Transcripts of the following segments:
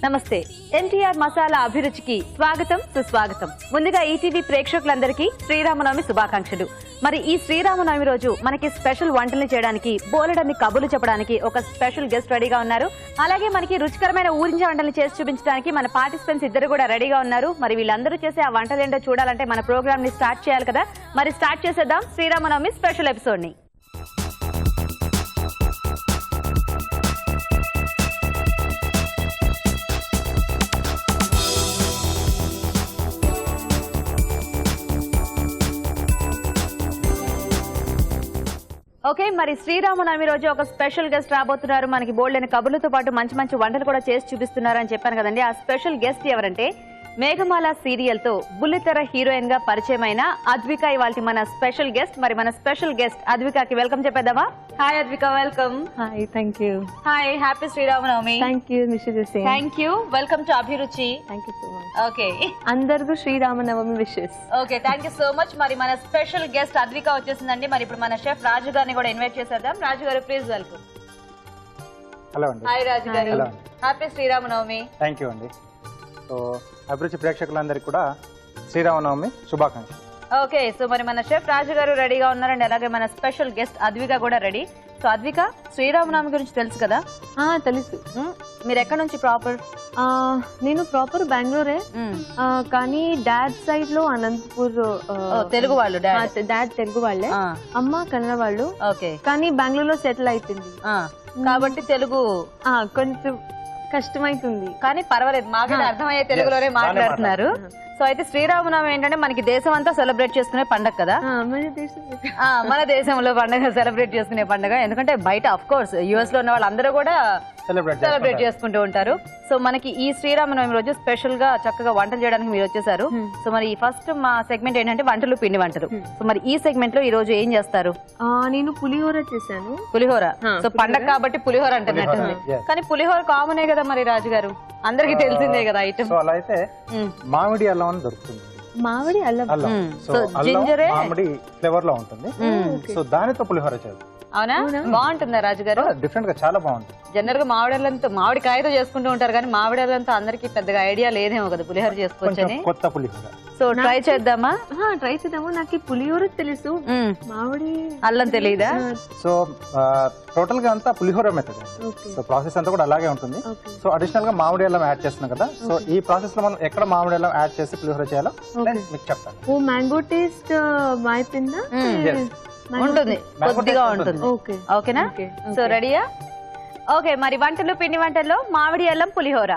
నమస్తే ఎన్టీఆర్ మసాలా అభిరుచికి స్వాగతం సుస్వాగతం. ముందుగా ఈటీవీ ప్రేక్షకులందరికీ శ్రీరామనవమి శుభాకాంక్షలు. మరి ఈ శ్రీరామనవమి రోజు మనకి స్పెషల్ వంటలు చేయడానికి బోలెడన్ని కబుర్లు చెప్పడానికి ఒక స్పెషల్ గెస్ట్ రెడీగా ఉన్నారు. అలాగే మనకి రుచికరమైన ఊరించే వంటలు చేసి చూపించడానికి మన పార్టిసిపెంట్స్ ఇద్దరు కూడా రెడీగా ఉన్నారు. మరి వీళ్ళందరూ చేసే ఆ వంటలు ఏంటో చూడాలంటే మన ప్రోగ్రామ్ ని స్టార్ట్ చేయాలి కదా. మరి స్టార్ట్ చేసేద్దాం శ్రీరామనవమి స్పెషల్ ఎపిసోడ్ ని. ఓకే, మరి శ్రీరామనవమి రోజు ఒక స్పెషల్ గెస్ట్ రాబోతున్నారు. మనకి బోల్డైన కబుర్లతో పాటు మంచి మంచి వంటలు కూడా చేసి చూపిస్తున్నారు అని చెప్పాను కదండి. ఆ స్పెషల్ గెస్ట్ ఎవరంటే మేఘమాల సీరియల్ తో బుల్లితెర హీరోయిన్ గా పరిచయమైన అద్విక ఇవాల్టి మన స్పెషల్ గెస్ట్. మరి మన స్పెషల్ గెస్ట్ అద్వికకి వెల్కమ్ చెప్పేద్దామా? Hi Advika, welcome. Hi, thank you. Hi, happy Sriramanavami. Thank you, miss the same. Thank you, welcome to Abhiruchi. Thank you so much. Okay, అందరికీ Sriramanavami wishes. Okay, thank you so much. మరి మన special guest Advika వచ్చేసిందండి. మరి ఇప్పుడు మన chef రాజు గారిని కూడా ఇన్వైట్ చేసేద్దాం. రాజు గారు, ప్లీజ్ వెల్కమ్. హలో అండి. హాయ్ రాజు గారు, హ్యాపీ శ్రీరామనవమి. థ్యాంక్ యూ అండి. సో అభిరుచి ప్రేక్షకులందరికీ కూడా శ్రీరామనవమి శుభాకాంక్షలు. ఓకే, సో మరి మన షెఫ్ రాజు గారు రెడీగా ఉన్నారండి. అలాగే మన స్పెషల్ గెస్ట్ అద్విక కూడా రెడీ. సో అద్విక, శ్రీరామనవమి గురించి తెలుసు కదా? తెలుసు. మీరు ఎక్కడి నుంచి ప్రాపర్? నేను ప్రాపర్ బెంగళూరే, కానీ డాడ్ సైడ్ లో అనంతపూర్. తెలుగు వాళ్ళు? డాడ్ తెలుగు వాళ్ళే, అమ్మ కన్నడ వాళ్ళు. ఓకే, కానీ బెంగళూరులో సెటిల్ అయిపోయింది కాబట్టి తెలుగు కొంచెం కష్టమైతుంది. కానీ పర్వాలేదు, మాకు అర్థమయ్యే తెలుగులోనే మాట్లాడుతున్నారు. సో అయితే శ్రీరామనవమి ఏంటంటే మనకి దేశం అంతా సెలబ్రేట్ చేసుకునే పండుగ కదా. మన దేశంలో పండుగ సెలబ్రేట్ చేసుకునే పండుగ. ఎందుకంటే బయట అఫ్ కోర్స్ యుఎస్ లో ఉన్న వాళ్ళందరూ కూడా సెలబ్రేట్ చేసుకుంటూ ఉంటారు. సో మనకి ఈ శ్రీరామనవమి రోజు స్పెషల్ గా చక్కగా వంటలు చేయడానికి మీరు వచ్చేసారు. సో మరి ఈ ఫస్ట్ మా సెగ్మెంట్ ఏంటంటే వంటలు, పిండి వంటలు. సో మరి ఈ సెగ్మెంట్ లో ఈ రోజు ఏం చేస్తారు? నేను పులిహోర చేశాను. పులిహోర. సో పండగ కాబట్టి పులిహోర అంటున్నట్టుంది. కానీ పులిహోర కామనే కదా మరి రాజు గారు, అందరికి తెలిసిందే కదా ఐటమ్. సో అలా అయితే మామిడి అల్లం అని దొరుకుతుంది. మామిడి అల్లం. సో జింజర్ మామిడి ఫ్లేవర్ లో ఉంటుంది. సో దానితో పులిహోర చేయాలి. అవునా? బాగుంటుందా రాజు గారు? డిఫరెంట్ గా చాలా బాగుంటుంది. జనరల్ గా మామిడితో మామిడికాయతో చేసుకుంటూ ఉంటారు, కానీ మామిడితో అందరికి పెద్దగా ఐడియా లేదేమో కదా పులిహోర చేసుకోవచ్చని. కొత్త పులిహోర. సో ట్రై చేద్దామా? ట్రై చేద్దాము. నాకు పులిహోర తెలుసు, మామిడి అల్లం తెలియదా? సో టోటల్ గా అంతా పులిహోర మెథడ్. సో ప్రాసెస్ అంతా కూడా అలాగే ఉంటుంది. సో అడిషనల్ గా మామిడి అల్లం యాడ్ చేస్తున్నాం కదా. సో ఈ ప్రాసెస్ లో మనం ఎక్కడ మామిడి అల్లం యాడ్ చేసి పులిహోర చేయాలో మీకు చెప్తాను. ఓ మ్యాంగో టేస్ట్ అయిపోయిందా? ఉంటుంది, కొద్దిగా ఉంటుంది. ఓకేనా? సో రెడీయా? ఓకే, మరి వంటలు, పిండి వంటల్లో మామిడి అల్లం పులిహోర.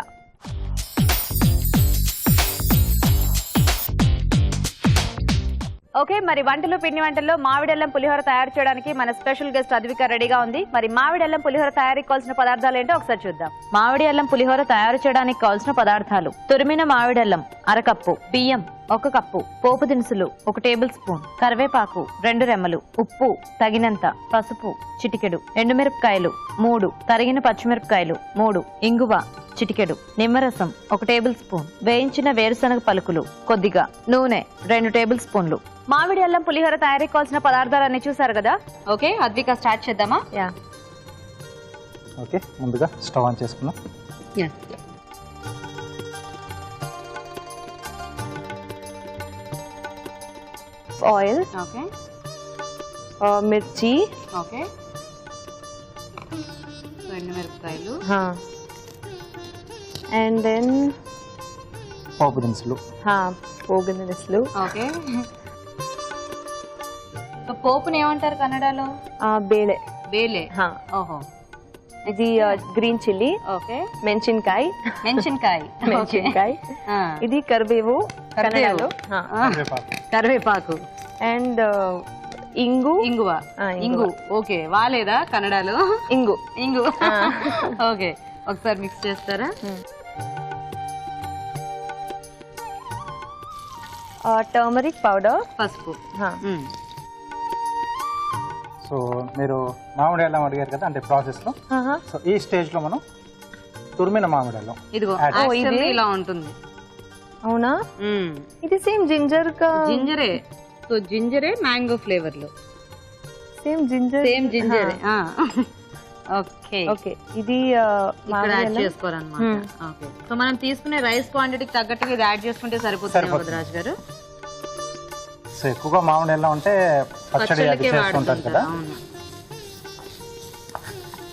ఓకే, మరి వంటలు, పిండి వంటల్లో మామిడల్లం పులిహోర తయారు చేయడానికి మన స్పెషల్ గెస్ట్ అద్విక రెడీగా ఉంది. మరి మామిడల్లం పులిహోర తయారీకి కావాల్సిన పదార్థాలు ఏంటో ఒకసారి చూద్దాం. మామిడి అల్లం పులిహోర తయారు చేయడానికి కావాల్సిన పదార్థాలు: తురిమిన మామిడల్లం 1 కప్పు, బియ్యం 1 కప్పు, పోపు దినుసులు 1 టేబుల్ స్పూన్, కరివేపాకు 2 రెమ్మలు, ఉప్పు తగినంత, పసుపు చిటికెడు, ఎండుమిరపకాయలు 3, తరిగిన పచ్చిమిరపకాయలు 3, ఇంగువ చిటికెడు, నిమ్మరసం 1 టేబుల్ స్పూన్, వేయించిన వేరుశనగ పలుకులు కొద్దిగా, నూనె 2 టేబుల్ స్పూన్లు. మామిడి అల్లం పులిహోర తయారీకి కావాల్సిన పదార్థాలన్నీ చూసారు కదా. ఓకే, అద్విక స్టార్ట్ చేద్దామా? ఓకే, ముందుగా స్టవ్ ఆన్ చేసుకుందాం. ఆయిల్, ఓకే, మిర్చి, ఓకే, ఎండుమిరపకాయలు, అండ్ దెన్ పోపు దినుసులు. పోపు దినుసులు. ఓకే, పోపుని ఏమంటారు కన్నడలో? బేలే. బేలే. ఓహో, ఇది గ్రీన్ చిల్లీ. ఓకే, మెంచిన్కాయ్. మెంచిన్కాయ్. ఇది కరివేవు కన్నడలో. కరివేపాకు. అండ్ ఇంగువ. ఇంగు. ఓకే, వాలేదా కన్నడలో? ఇంగు. ఓకే, ఒకసారి మిక్స్ చేస్తారా? టర్మరిక్ పౌడర్, పసుపు. సో మీరు మామిడి అల్లం అడిగారు కదా, అంటే ప్రాసెస్ లో. సో ఈ స్టేజ్ లో మనం తురిమిన మామిడి అల్లం ఇదిగో ఇలా ఉంటుంది. అవునా? ఇది సేమ్ జింజర్ కా? జింజరే. సో జింజరే మ్యాంగో ఫ్లేవర్ లో. Same ginger. జింజరే. ఓకే ఓకే ఇది ఇక్కడ యాడ్ చేసుకోవాలన్నమాట. ఓకే సో మనం తీసుకునే రైస్ క్వాంటిటీకి తగ్గట్టుగా ఇది యాడ్ చేసుకుంటే సరిపోతుంది వదరాజ్ గారు. సో ఎక్కువగా మామిడి ఎలా ఉంటే పచ్చడి అది చేసుకుంటారు కదా. అవును.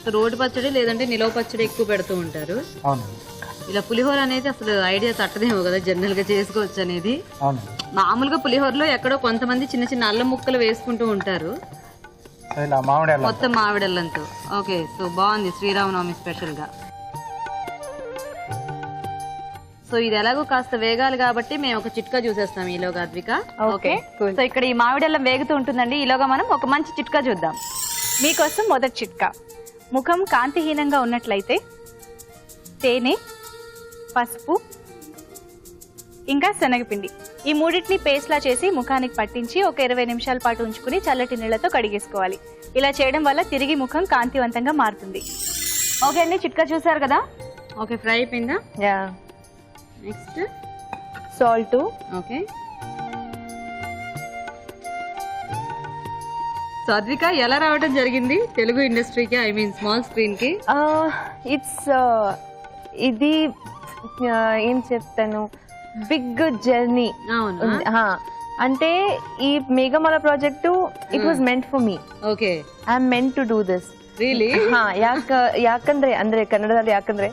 సో రోడ్డు పచ్చడి లేదంటే నిలవ పచ్చడి ఎక్కువ పెడుతూ ఉంటారు. అవును. ఇలా పులిహోర అనేది అసలు ఐడియా తట్టదేమో కదా జనరల్ గా చేసుకోవచ్చు అనేది. అవును. మామూలుగా పులిహోరలో ఎక్కడో కొంతమంది చిన్న చిన్న అల్లం ముక్కలు వేసుకుంటూ ఉంటారు సో ఇలా మామిడి అల్లం మొత్తం మామిడల్లంతో. ఓకే సో బాగుంది శ్రీరామనవమి స్పెషల్ గా. సో ఇది ఎలాగో కాస్త వేగాలి కాబట్టి మేము ఒక చిట్కా చూసేస్తాం ఈలోగా అద్విక. ఓకే సో ఇక్కడ ఈ మామిడల్లం వేగుతూ ఉంటుందండి. ఈలోగా మనం ఒక మంచి చిట్కా చూద్దాం. మీకోసం మొదటి చిట్కా. ముఖం కాంతిహీనంగా ఉన్నట్లయితే తేనె, పసుపు ఇంకా శనగపిండి ఈ మూడింటిని పేస్ట్లా చేసి ముఖానికి పట్టించి ఒక 20 నిమిషాల పాటు ఉంచుకుని చల్లటి నీళ్లతో కడిగేసుకోవాలి. ఇలా చేయడం వల్ల తిరిగి ముఖం కాంతివంతంగా మారుతుంది. ఓకే అండి చిట్కా చూసారు కదా. ఓకే ఫ్రై అయిపోయిందా? Yeah. Next salt. Okay so Advika ఎలా రావడం జరిగింది తెలుగు ఇండస్ట్రీకి, ఐ మీన్ స్మాల్ స్క్రీన్ కి? ఇట్స్ ఇది ఏం చెప్తాను, బిగ్ జర్నీ. అవునా? అంటే ಈ Meghamala project it was meant for me. Okay, I am meant to do this. Really? ಯಾಕಂದ್ರೆ ಅಂದ್ರೆ ಕನ್ನಡದಲ್ಲಿ ಯಾಕಂದ್ರೆ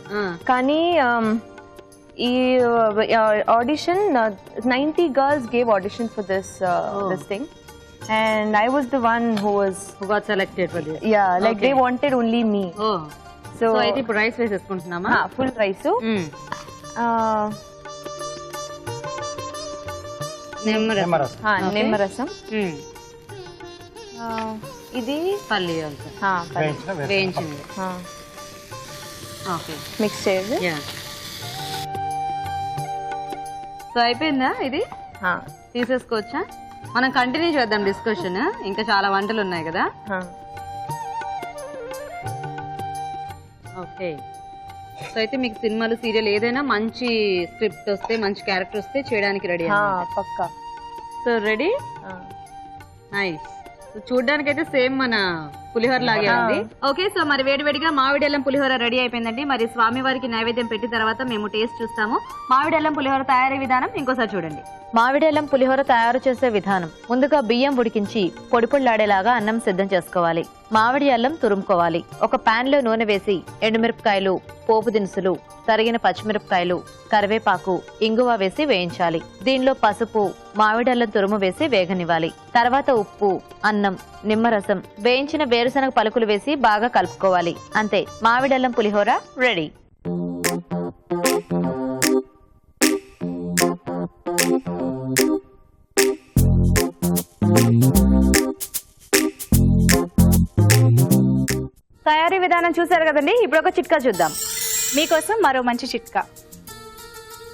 కానీ ಈ audition 90 girls gave audition for this thing and I was the one who got selected for this. Yeah, like they wanted only me. Oh, so అయితే ఇప్పుడు rice వేసేసుకుంటున్నామా? Full rice. నిమ్మరసం. ఇది పల్లి వేయించింది. ఓకే మిక్స్ చేయండి. సో అయిపోయిందా ఇది? తీసేసుకోవచ్చా? మనం continue చేద్దాం డిస్కషన్, ఇంకా చాలా వంటలు ఉన్నాయి కదా. ఓకే సో అయితే మీకు సినిమాలు సీరియల్ ఏదైనా మంచి స్క్రిప్ట్ వస్తే మంచి క్యారెక్టర్ వస్తే చేయడానికి రెడీ? పక్కా. So ready? నైస్. చూడడానికి అయితే సేమ్ మన పులిహోర లాగే ఉంది. ఓకే సో మరి వేడివేడిగా మామిడెల్లం పులిహోర రెడీ అయిపోయిందండి. మరి స్వామి వారికి నైవేద్యం పెట్టిన తర్వాత మేము టేస్ట్ చూస్తాము. మామిడెల్లం పులిహోర తయారీ విధానం ఇంకోసారి చూడండి. మామిడెల్లం పులిహోర తయారు చేసే విధానం: ముందుగా బియ్యం ఉడికించి పొడి పొడిలాడేలాగా అన్నం సిద్ధం చేసుకోవాలి. మామిడి అల్లం తురుముకోవాలి. ఒక పాన్ లో నూనె వేసి ఎండుమిరపకాయలు, పోపు దినుసులు, తరిగిన పచ్చిమిరపకాయలు, కరివేపాకు, ఇంగువ వేసి వేయించాలి. దీనిలో పసుపు, మామిడల్లం తురుము వేసి వేగనివ్వాలి. తర్వాత ఉప్పు, అన్నం, నిమ్మరసం, వేయించిన వేరుశనగ పలుకులు వేసి బాగా కలుపుకోవాలి. అంతే, మామిడల్లం పులిహోర రెడీ. తయారీ విధానం చూసారు కదండి. ఇప్పుడు ఒక చిట్కా చూద్దాం. మీకోసం మరో మంచి చిట్కా.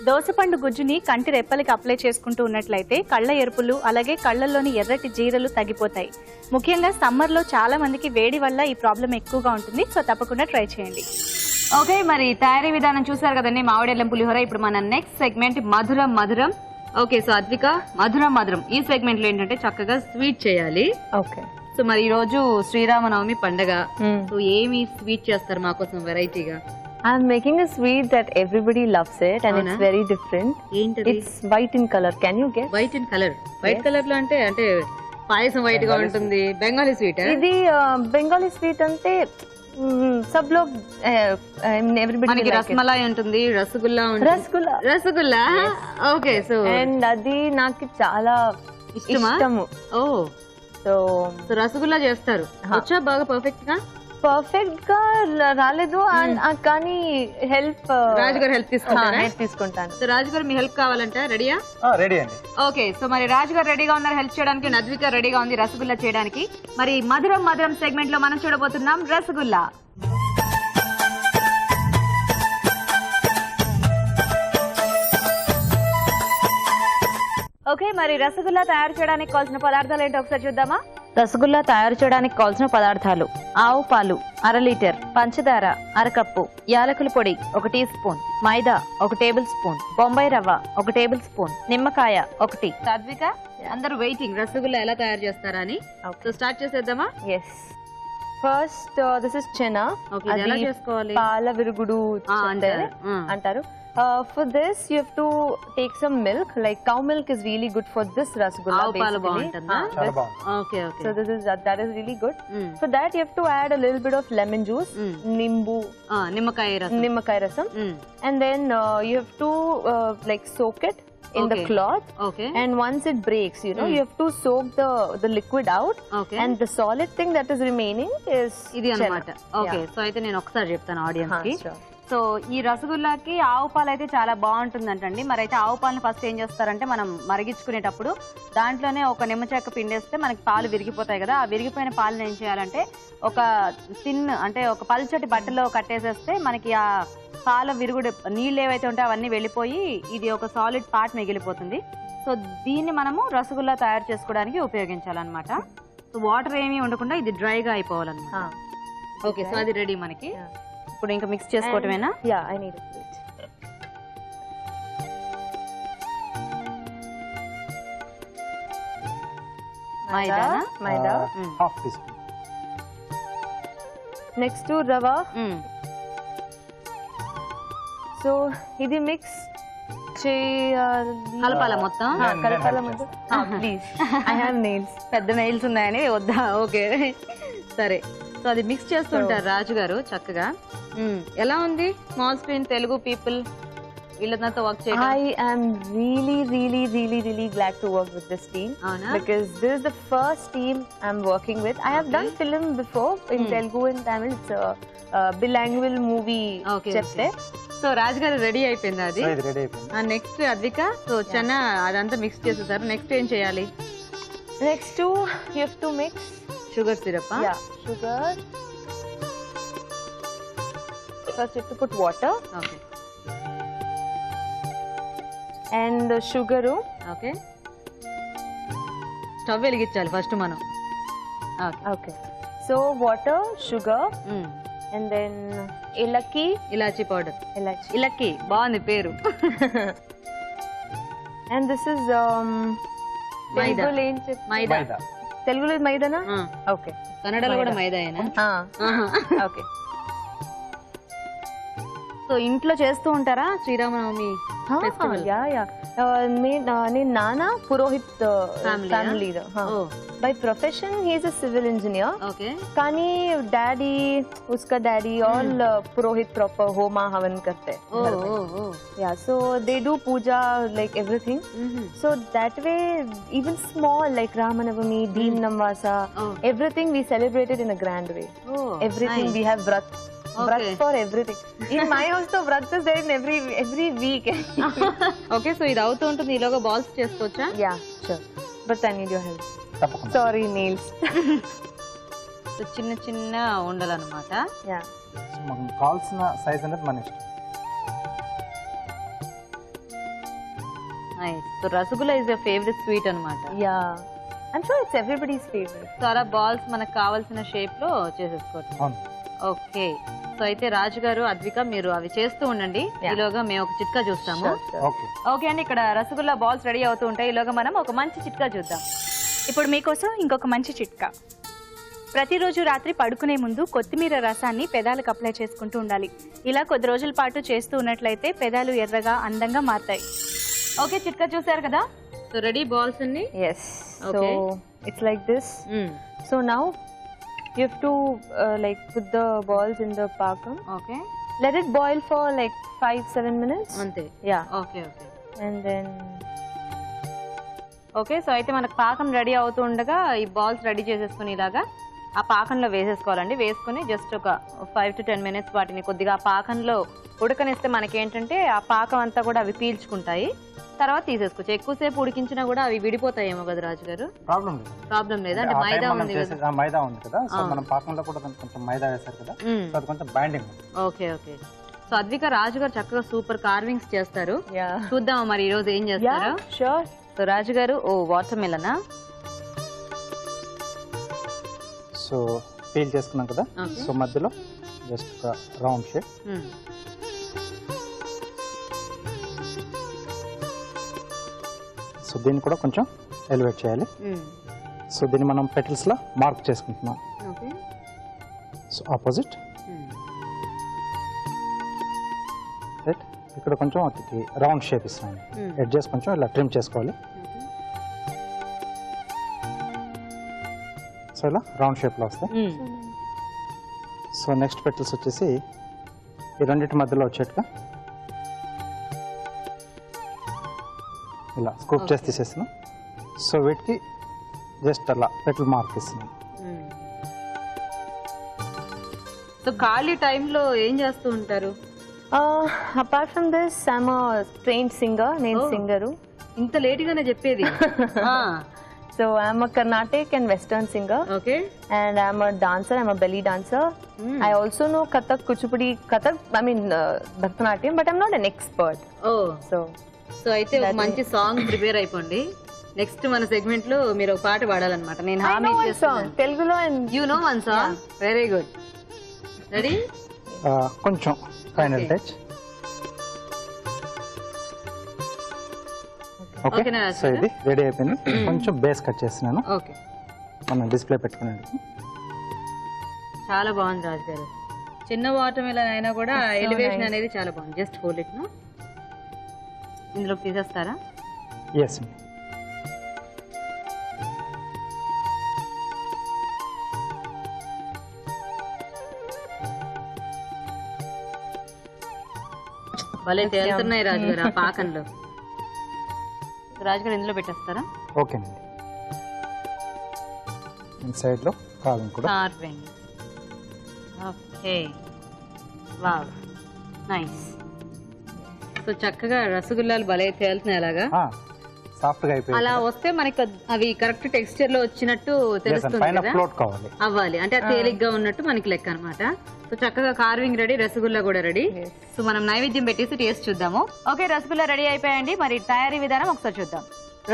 దోసపండు గుజ్జుని కంటి రెప్పలకి అప్లై చేసుకుంటూ ఉన్నట్లయితే కళ్ళ ఎరుపులు అలాగే కళ్ళల్లోని ఎర్రటి జీరలు తగ్గిపోతాయి. ముఖ్యంగా సమ్మర్లో చాలా మందికి వేడి వల్ల ఈ ప్రాబ్లం ఎక్కువగా ఉంటుంది. సో తప్పకుండా ట్రై చేయండి. ఓకే మరి తయారీ విధానం చూసారు కదండి మామిడెల్లం పులిహోర. ఇప్పుడు మన నెక్స్ట్ సెగ్మెంట్ మధురం మధురం. ఓకే సో అద్విక, మధురం మధురం ఈ సెగ్మెంట్ లో ఏంటంటే చక్కగా స్వీట్ చేయాలి. ఓకే సో మరి ఈ రోజు శ్రీరామనవమి పండగ. సో ఏమి స్వీట్ చేస్తారు మా కోసం వెరైటీగా? I'm making a sweet that everybody loves it and it's very different. It's white in color. Can you guess? White in color. White color లో అంటే అంటే పాయసం వైట్ గా ఉంటుంది. బెంగాలీ స్వీట్. ఇది బెంగాలీ స్వీట్ అంటే సబ్ లోగ్ everybody మనకి రసమలై ఉంటుంది, రసగుల్లా ఉంటుంది. రసగుల్లా. ఓకే సో అండ్ అది నాకు చాలా ఇష్టము. ఓ సో రసగుల్లా చేస్తారు. వచ్చా బాగా పర్ఫెక్ట్ గా రాలేదు కానీ హెల్ప్ రాజు గారు హెల్ప్ తీసుకుంటాను. సో రాజు గారు మీ హెల్ప్ కావాలంటే రెడీయా? రెడీ అండి. ఓకే సో మరి రాజు గారు రెడీగా ఉన్నారు హెల్ప్ చేయడానికి, నద్విక రెడీగా ఉంది రసగుల్లా చేయడానికి. మరి మధురం మధురం సెగ్మెంట్ లో మనం చూడబోతున్నాం రసగుల్లా. ఓకే మరి రసగుల్లా తయారు చేయడానికి కావాల్సిన పదార్థాలు ఏంటో ఒకసారి చూద్దామా? రసగుల్లా తయారు చేయడానికి కావాల్సిన పదార్థాలు: ఆవు పాలు 1/2 లీటర్, పంచదార 1/2 కప్పు, యాలకుల పొడి 1 టీ స్పూన్, మైదా 1 టేబుల్ స్పూన్, బొంబాయి రవ్వ 1 టేబుల్ స్పూన్, నిమ్మకాయ 1. సాత్విక అందరూ వెయిటింగ్ రసగుల్లా ఎలా తయారు చేస్తారా అని. సో స్టార్ట్ చేసేద్దామా? Yes. First this is chena. Okay, ఇది ఎలా చేసుకోవాలి? పాల విరుగుడు అంటారు. For this you have to take some milk, like cow milk is really good for this rasgulla. ఆవు పాలు బాగుంటుందా? చాలా బాగుంది. Okay okay. So this is that is really good. For that you have to add a little bit of lemon juice, nimbu, నిమ్మకాయ రసం. and then you have to like soak it in the cloth. Okay. And once it breaks, you know, you have to soak the liquid out. Okay. And the solid thing that is remaining is ఇది chana. అన్నమాట. Okay, so అయితే నేను ఒకసారి చెప్తాను audience కి. sure. So ఈ రసగుల్లాకి ఆవు పాలు అయితే చాలా బాగుంటుందంటండి. మరి అయితే ఆవు పాలను ఫస్ట్ ఏం చేస్తారంటే మనం మరిగించుకునేటప్పుడు దాంట్లోనే ఒక నిమ్మ చెక్క పిండేస్తే మనకి పాలు విరిగిపోతాయి కదా. ఆ విరిగిపోయిన పాలను ఏం చేయాలంటే ఒక అంటే ఒక పల్చటి బట్టలో కట్టేసేస్తే మనకి ఆ పాల విరుగుడు నీళ్ళు ఏవైతే ఉంటాయో అవన్నీ వెళ్ళిపోయి ఇది ఒక సాలిడ్ పార్ట్ మిగిలిపోతుంది. సో దీన్ని మనము రసగుల్లా తయారు చేసుకోవడానికి ఉపయోగించాలన్నమాట. సో వాటర్ ఏమీ ఉండకుండా ఇది డ్రైగా అయిపోవాలన్నమాట. ఓకే, సో అది రెడీ మనకి. ఇప్పుడు ఇంకా మిక్స్ చేసుకోవటమేనా? Yeah, I need a plate. Maida. Half teaspoon. Next to rava. So ఇది మిక్స్ కలపాల మొత్తం. కలపాల మొత్తం. Please, I have nails. పెద్ద నెయిల్స్ ఉన్నాయని వద్దా? ఓకే సరే. సో అది మిక్స్ చేస్తుంటారు రాజు గారు చక్కగా. ఎలా ఉంది స్మాల్ స్క్రీన్ తెలుగు పీపుల్ వీళ్ళతో వర్క్ చేయడం? I am really glad to work with this team. Because this is the first team I'm working with. I have done film before in Telugu and Tamil. It's a bilingual movie. చెప్తే so రాజు గారు ready అయిపోయింది అది. So ఇది ready అయిపోయింది. Next Advika, so చెన్న అదంతా mix చేసేసారు. Next ఏం చేయాలి? next to you have to mix sugar syrup. yeah, sugar. First you have to put water okay and sugar. Okay, stove వెలిగించాలి ఫస్ట్ మనం. Okay, so water, sugar, and then elaichi powder. ilachi. ఇలక్కి బాగుంది పేరు. And this is మైదా. మైదా. తెలుగులో మైదానా? Okay, కన్నడలో కూడా మైదాయేనా? Okay. So ఇంట్లో చేస్తూ ఉంటారా శ్రీరామనవమి ఫెస్టివల్? నేను నాన్న Purohit family. By profession he's a civil engineer. Okay, కానీ డాడీ उसका डैडी ऑल पुरोहित प्रॉपर होमा हवन करते हैं. Yeah, so they do puja like everything. So that way even small like Ramanavami, Bhim Namvasa, everything we celebrated in a grand way. Everything we have vrat for everything. In my house the vrat is there in every week. Okay, so ఇది అవుతూ ఉంటుంది. ఈలోగా balls చేసుకోవచ్చా? Yeah, sure. But I need your help. తప్పకుండా. Sorry, nails. So చిన్న చిన్న ఉండలు అనమాట. Yeah. మనకు కావాల్సిన సైజ్ అనేది మన ఇష్టం. Nice. So rasgulla is your favourite sweet అనమాట. Yeah. I'm sure it's everybody's favorite. So అలా బాల్స్ మనకు కావాల్సిన షేప్ లో చేసేసుకోవచ్చు. అవును. ఓకే, సో అయితే రాజు గారు అద్విక మీరు అవి చేస్తూ ఉండండి. ఈలోగా మేము ఒక చిట్కా చూస్తాము. ఓకే. ఓకే అండి, ఇక్కడ రసగుల్లా బాల్స్ రెడీ అవుతూ ఉంటాయి. ఈలోగా మనం ఒక మంచి చిట్కా చూద్దాం. ఇప్పుడు మీకోసం ఇంకొక మంచి చిట్కా. ప్రతిరోజు రాత్రి పడుకునే ముందు కొత్తిమీర రసాన్ని పెదాలకు అప్లై చేసుకుంటూ ఉండాలి. ఇలా కొద్ది రోజుల పాటు చేస్తూ ఉన్నట్లయితే పెదాలు ఎర్రగా అందంగా మారుతాయి. ఓకే, చిట్కా చూసారు కదా. సో రెడీ బాల్స్ అన్ని. Yes. Okay. So it's like this. So now you have to like put the balls in the pakam. Okay, Let it boil for like 5-7 minutes. అంతే. Yeah. Okay okay And then okay, so అయితే మనకు పాకం ready అవుతూ ఉండగా ఈ balls ready చేసేసుకుని ఇలాగా ఆ పాకంలో వేసేసుకోవాలండి. వేసుకుని జస్ట్ ఒక 5 to 10 minutes వాటిని కొద్దిగా ఆ పాకంలో ఉడకనిస్తే మనకి ఏంటంటే ఆ పాకం అంతా కూడా అవి పీల్చుకుంటాయి. తర్వాత తీసేసుకోవచ్చు. ఎక్కువసేపు ఉడికించినా కూడా అవి విడిపోతాయేమో కదా రాజు గారు? ప్రాబ్లం లేదా? అంటే మైదా ఉంది కదా. మైదా ఉంది కదా, సో మనం పాకంలో కూడా కొంచెం మైదా వేశారు కదా, సో అది కొంచెం binding. Okay okay. So Advika Raju garu చక్కగా సూపర్ కార్వింగ్స్ చేస్తారు. yeah. చూద్దామా మరి ఈ రోజు ఏం చేస్తారో? Yeah, sure. సో రాజు గారు వాటర్ మిలనా? సో పీల్ చేసుకున్నాం కదా, సో మధ్యలో జస్ట్ ఒక రౌండ్ షేప్. సో దీన్ని కూడా కొంచెం ఎలివేట్ చేయాలి. సో దీన్ని మనం పెటల్స్ లో మార్క్ చేసుకుంటున్నాం. So opposite. రైట్, ఇక్కడ కొంచెం వాటికి రౌండ్ షేప్ ఇస్తున్నాను. ఎడ్జెస్ కొంచెం ఇలా ట్రిమ్ చేసుకోవాలి. సో ఇలా రౌండ్ షేప్లో వస్తాయి. సో నెక్స్ట్ పెటల్స్ వచ్చేసి ఈ రెండింటి మధ్యలో వచ్చేట్టుగా ఇలా స్కూప్ చేసి తీసేస్తున్నాం. సో వీటికి జస్ట్ అలా పెటల్ మార్క్ ఇస్తున్నాం. సో ఖాళీ టైంలో ఏం చేస్తూ ఉంటారు? Apart from this I'm trained singer. నేను సింగరు. ఇంత లేట్ గానే చెప్పేది. So I'm a Carnatic and Western singer. Okay. And I'm a dancer. I'm a belly dancer. I also know Kathak, Kuchipudi, Kathak. I mean Bharatanatyam, but I'm not an expert. So అయితే ఒక మంచి song prepare అయిపోండి. Next మన segment లో మీరు ఒక పాట పాడాలన్నమాట. నేను I know one song, Telugulo and you know one song. Very good. Ready? కొంచెం ఫైనల్ టచ్. ఓకే, సో ఇది రెడీ అయిపోయింది. కొంచెం బేస్ కట్ చేస్తున్నాను. ఓకే, మనం డిస్ప్లే పెట్టుకునేది. చాలా బాగుంది రాజు గారు. చిన్న వాటర్ మిలన్ అయినా కూడా ఎలివేషన్ అనేది చాలా బాగుంది. జస్ట్ హోల్డ్ ఇట్ ను ఇందులో తీసేస్తారా? ఎస్. భలే తేలుతున్నాయి రాజు గారు ఆ పాకంలో. రాజుగారు ఇందులో పెట్టేస్తారా? ఓకేనండి. ఇన్సైడ్ లో కాలం కూడా carving. Okay, wow, nice. So చక్కగా రసగుల్లాలు భలే తేలుతున్నాయి. అలాగా సాఫ్ట్ గా అయిపోయింది. అలా వస్తే మనకి అవి కరెక్ట్ టెక్స్చర్ లో వచ్చినట్టు తెలుస్తుంది కదా. ఫ్లోట్ కావాలి, అవ్వాలి అంటే అది తేలిగ్గా ఉన్నట్టు మనకి లెక్క అనమాట. సో చక్కగా కార్వింగ్ రెడీ, రసగుల్లా కూడా రెడీ. సో మనం నైవేద్యం పెట్టేసి టేస్ట్ చూద్దాము. ఓకే, రసగుల్లా రెడీ అయిపోయాయండి. మరి తయారీ విధానం ఒకసారి చూద్దాం.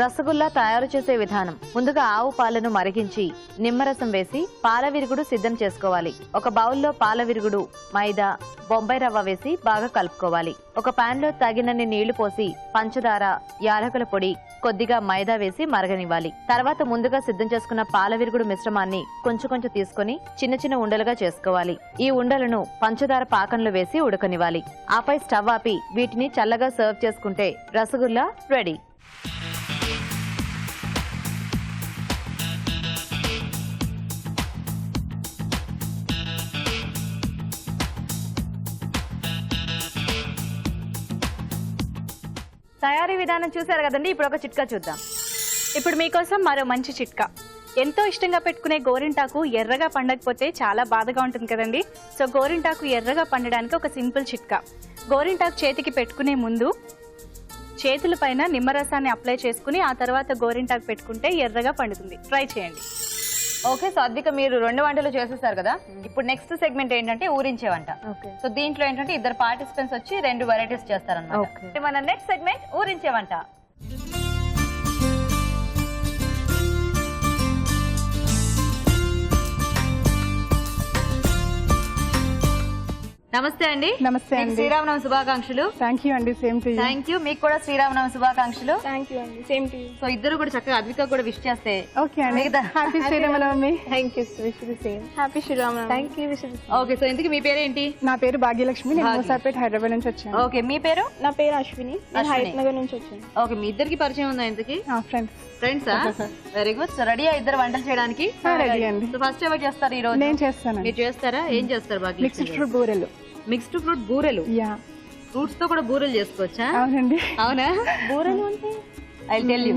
రసగుల్లా తయారు చేసే విధానం: ముందుగా ఆవు పాలను మరిగించి నిమ్మరసం వేసి పాల విరుగుడు సిద్ధం చేసుకోవాలి. ఒక బౌల్లో పాల విరుగుడు, మైదా, బొంబాయి రవ్వ వేసి బాగా కలుపుకోవాలి. ఒక పాన్ లో తగినన్ని నీళ్లు పోసి పంచదార, యాలకుల పొడి, కొద్దిగా మైదా వేసి మరగనివ్వాలి. తర్వాత ముందుగా సిద్ధం చేసుకున్న పాల విరుగుడు మిశ్రమాన్ని కొంచెం కొంచెం తీసుకుని చిన్న చిన్న ఉండలుగా చేసుకోవాలి. ఈ ఉండలను పంచదార పాకంలో వేసి ఉడకనివ్వాలి. ఆపై స్టవ్ ఆపి వీటిని చల్లగా సర్వ్ చేసుకుంటే రసగుల్లా రెడీ. తయారీ విధానం చూసారు కదండి. ఇప్పుడు ఒక చిట్కా చూద్దాం. ఇప్పుడు మీకోసం మరో మంచి చిట్కా. ఎంతో ఇష్టంగా పెట్టుకునే గోరింటాకు ఎర్రగా పండకపోతే చాలా బాధగా ఉంటుంది కదండి. సో గోరింటాకు ఎర్రగా పండడానికి ఒక సింపుల్ చిట్కా. గోరింటాకు చేతికి పెట్టుకునే ముందు చేతుల పైన నిమ్మరసాన్ని అప్లై చేసుకుని ఆ తర్వాత గోరింటాకు పెట్టుకుంటే ఎర్రగా పండుతుంది. ట్రై చేయండి. ఓకే, సో అద్విక మీరు 2 వంటలు చేసేసారు కదా. ఇప్పుడు నెక్స్ట్ సెగ్మెంట్ ఏంటంటే ఊరించే వంట. సో దీంట్లో ఏంటంటే 2 పార్టిసిపెంట్స్ వచ్చి 2 వెరైటీస్ చేస్తారన్నమాట. మన నెక్స్ట్ సెగ్మెంట్ ఊరించే వంట. నమస్తే అండి. నమస్తే అండి. శ్రీరామనవమి శుభాకాంక్షలు. థ్యాంక్ యూ అండి. Same to you. Thank you. మీకు కూడా శ్రీరామనవమి శుభాకాంక్షలు. థ్యాంక్ యూ అండి. Same to you. సో ఇద్దరు కూడా చక్కగా అద్విక కూడా విష్ చేస్తే ఓకే అండి. Happy Sriramanavami. Thank you. Wish you the same. Happy Sriramanavami. Thank you. Wish you the same. Okay, so ఇంతకీ మీ పేరేంటి? నా పేరు భాగ్యలక్ష్మి. నేను మూసాపేట్ హైదరాబాద్ నుంచి వచ్చాను. ఓకే, మీ పేరు? నా పేరు అశ్విని. నేను హైదరాబాద్ నగర్ నుంచి వచ్చాను. ఓకే, మీ ఇద్దరికి పరిచయం ఉందా ఇంతకీ? ఫ్రెండ్సా? Very good. సో రెడీ ఇద్దరు వంటలు చేయడానికి? రెడీ అండి. సో ఫస్ట్ ఎవరు చేస్తారు ఈ రోజు? నేను చేస్తాను. మీరు చేస్తారా? ఏం చేస్తారు? బాగా మిక్స్డ్ ఫ్రూట్ బూరెలు. మిక్స్డ్ ఫ్రూట్ బూరెలు. యా, ఫ్రూట్స్ తో కూడా బూరెలు చేసుకోవచ్చా? అవునండి. అవునా? బూరెలు అంటే I tell you.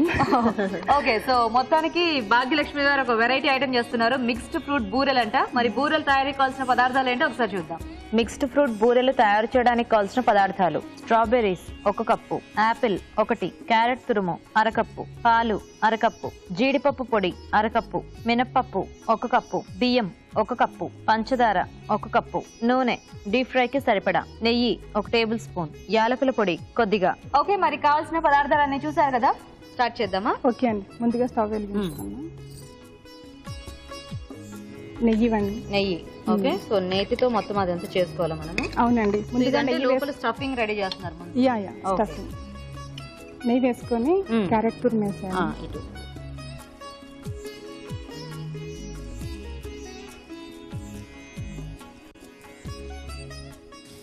Okay, so మొత్తానికి భాగ్యలక్ష్మి గారు ఒక వెరైటీ ఐటమ్ చేస్తున్నారు, మిక్స్డ్ ఫ్రూట్ బూరెలు అంట. మరి బూరెలు తయారీ కావాల్సిన పదార్థాలు ఏంటో ఒకసారి చూద్దాం. మిక్స్డ్ ఫ్రూట్ బూరెలు తయారు చేయడానికి కావాల్సిన పదార్థాలు: స్ట్రాబెర్రీస్ 1 కప్పు, యాపిల్ 1, క్యారెట్ తురుము 1/2 కప్పు, పాలు 1/2 కప్పు, జీడిపప్పు పొడి 1/2 కప్పు, మినప్పప్పు 1 కప్పు, బియ్యం 1 కప్పు, పంచదార 1 కప్పు, నూనె డీప్ ఫ్రై కి సరిపడా, నెయ్యి 1 టేబుల్ స్పూన్, యాలకుల పొడి కొద్దిగా. ఓకే, మరి కావాల్సిన పదార్థాలన్నీ చూసారు కదా. స్టార్ట్ చేద్దామా? ఓకే అండి. ముందుగా స్టవ్ వెలిగించుకున్నాను. నెయ్యి ఇవ్వండి. నెయ్యి. ఓకే, సో నేతితో మొత్తం అదంతా చేసుకోవాలి మనము. అవునండి. ముందుగా లోపల స్టఫింగ్ రెడీ చేస్తున్నారు ముందు. Yeah stuffing. నెయ్యి వేసుకొని క్యారెట్ తురుము వేసాను. ఇటు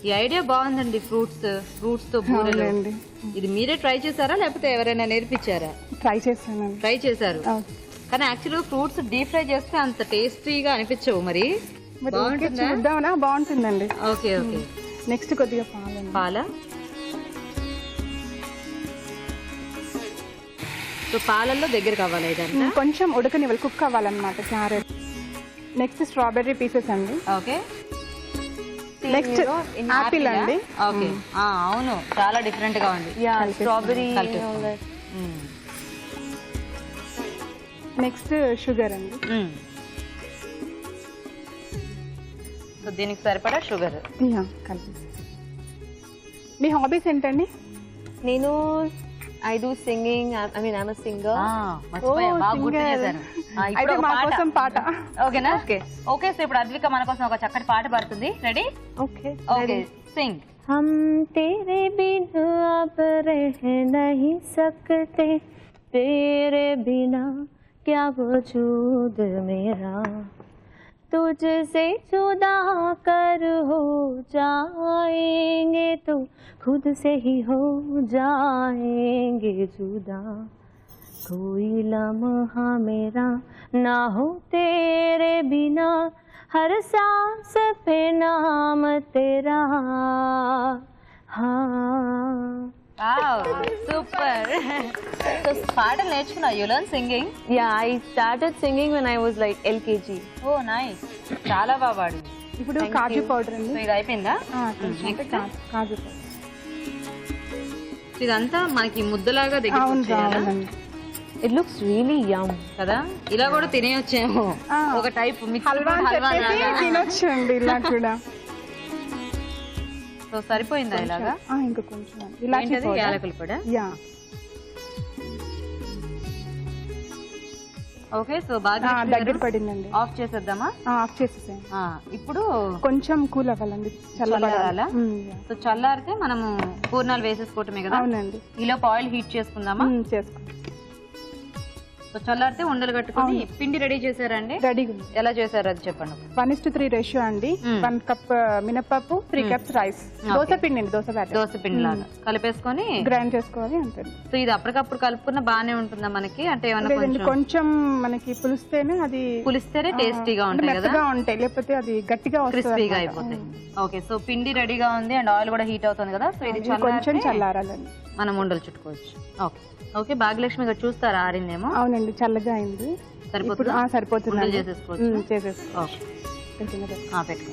ఈ ఐడియా బాగుందండి, ఫ్రూట్స్ తో బూరెలు. అవునండి. ఇది మీరే ట్రై చేశారా లేకపోతే ఎవరైనా నేర్పించారా? ట్రై చేశానండి. ట్రై చేశారు. అవును. కానీ యాక్చువల్గా ఫ్రూట్స్ డీప్ ఫ్రై చేస్తే అంత టేస్టీగా అనిపించవు. మరి మరి ఓకే, చూద్దామనా? బాగుంటుందండి. Okay okay. నెక్స్ట్ కొద్దిగా పాలండి. పాల. సో పాలల్లో దగ్గర కావాలి ఇదంతా. కొంచెం ఉడకనివ్వాలి, కుక్ అవ్వాలన్నమాట క్యారెట్. నెక్స్ట్ స్ట్రాబెర్రీ పీసెస్ అండి. ఓకే. నెక్స్ట్ యాపిల్ అండి. ఓకే. అవును, చాలా డిఫరెంట్ గా ఉంది. స్ట్రాబెరీ. నెక్స్ట్ షుగర్ అండి. సో దీనికి సరిపడా షుగర్. కలిపి. మీ హాబీస్ ఏంటండి? నేను I do singing. I mean, I'm a singer. బాగా గుర్తు చేశారు. అయితే మా కోసం పాట. ఓకేనా? ఓకే. సో ఇప్పుడు అద్విక మన కోసం ఒక చక్కటి పాట పాడుతుంది. రెడీ? Okay. ఓకే, సింగ్. हम तेरे बिन अब रह नहीं सकते, तेरे बिना क्या वजूद मेरा, तुझसे जुदा कर हो जाएंगे तो खुद से ही हो जाएंगे जुदा, कोई लम्हा मेरा ना हो तेरे बिना, हर सांस पे नाम तेरा. సూపర్. సో పాటలు నేర్చుకున్నా? You learn singing? Yeah, I started singing when I was like LKG. Oh nice, చాలా బాగా పాడు. ఇప్పుడు కాజు పౌడర్ అండి. సో ఇది అయిపోయిందా? నెక్స్ట్ కాజు పౌడర్. ఇదంతా మనకి ముద్దలాగా దగ్గర అవును, రావాలండి. It looks really yum. కదా, ఇలా కూడా తినేయొచ్చేమో. ఒక టైప్ మిక్స్ హల్వా అని చెప్పేసి తినొచ్చు అండి ఇలా కూడా. సో సరిపోయిందా ఇలాగా? ఇంకా కొంచెం ఇలాచీ ఏంటది? యాలకులు కూడా. యా. ఓకే. సో బాగా దగ్గర పడిందండి. ఆఫ్ చేసేద్దామా? ఆఫ్ చేసేసాను. ఇప్పుడు కొంచెం కూల్ అవ్వాలండి, చల్లబడాలా. సో చల్లారితే మనము పూర్ణాలు వేసేసుకోవటమే కదా. అవునండి. ఈలోపు ఆయిల్ హీట్ చేసుకుందామా? చేసుకో. సో చల్లారితే ఉండలు కట్టుకుని పిండి రెడీ చేశారండి. రెడీగా ఉంది. ఎలా చేశారు అది చెప్పండి. 1:3 రేషియో అండి. 1 కప్ మినపప్పు, 3 కప్స్ రైస్. దోశ పిండి అండి, దోశ బ్యాటర్. దోశ పిండి లాగా కలిపేసుకొని గ్రైండ్ చేసుకోవాలి అంతే. సో ఇది అప్పటికప్పుడు కలుపుకున్న బానే ఉంటుందా మనకి? అంటే ఏమన్నా కొంచెం మనకి పులిస్తేనే అది పులిస్తేనే టేస్టీగా ఉంటాయి కదా, మెత్తగా ఉంటాయి. లేకపోతే అది గట్టిగా క్రిస్పీగా అయిపోతాయి. ఓకే. సో పిండి రెడీగా ఉంది అండ్ ఆయిల్ కూడా హీట్ అవుతుంది కదా. సో ఇది కొంచెం చల్లారాలండి, మనం ఉండలు చుట్టుకోవచ్చు. Okay okay. భాగ్యలక్ష్మి గారు చూస్తారా ఆరిందేమో? అవునండి, చల్లగా అయింది. ఇప్పుడు సరిపోతుంది. చేసేసుకోవచ్చు. చేసేసుకో. పెట్టుకో.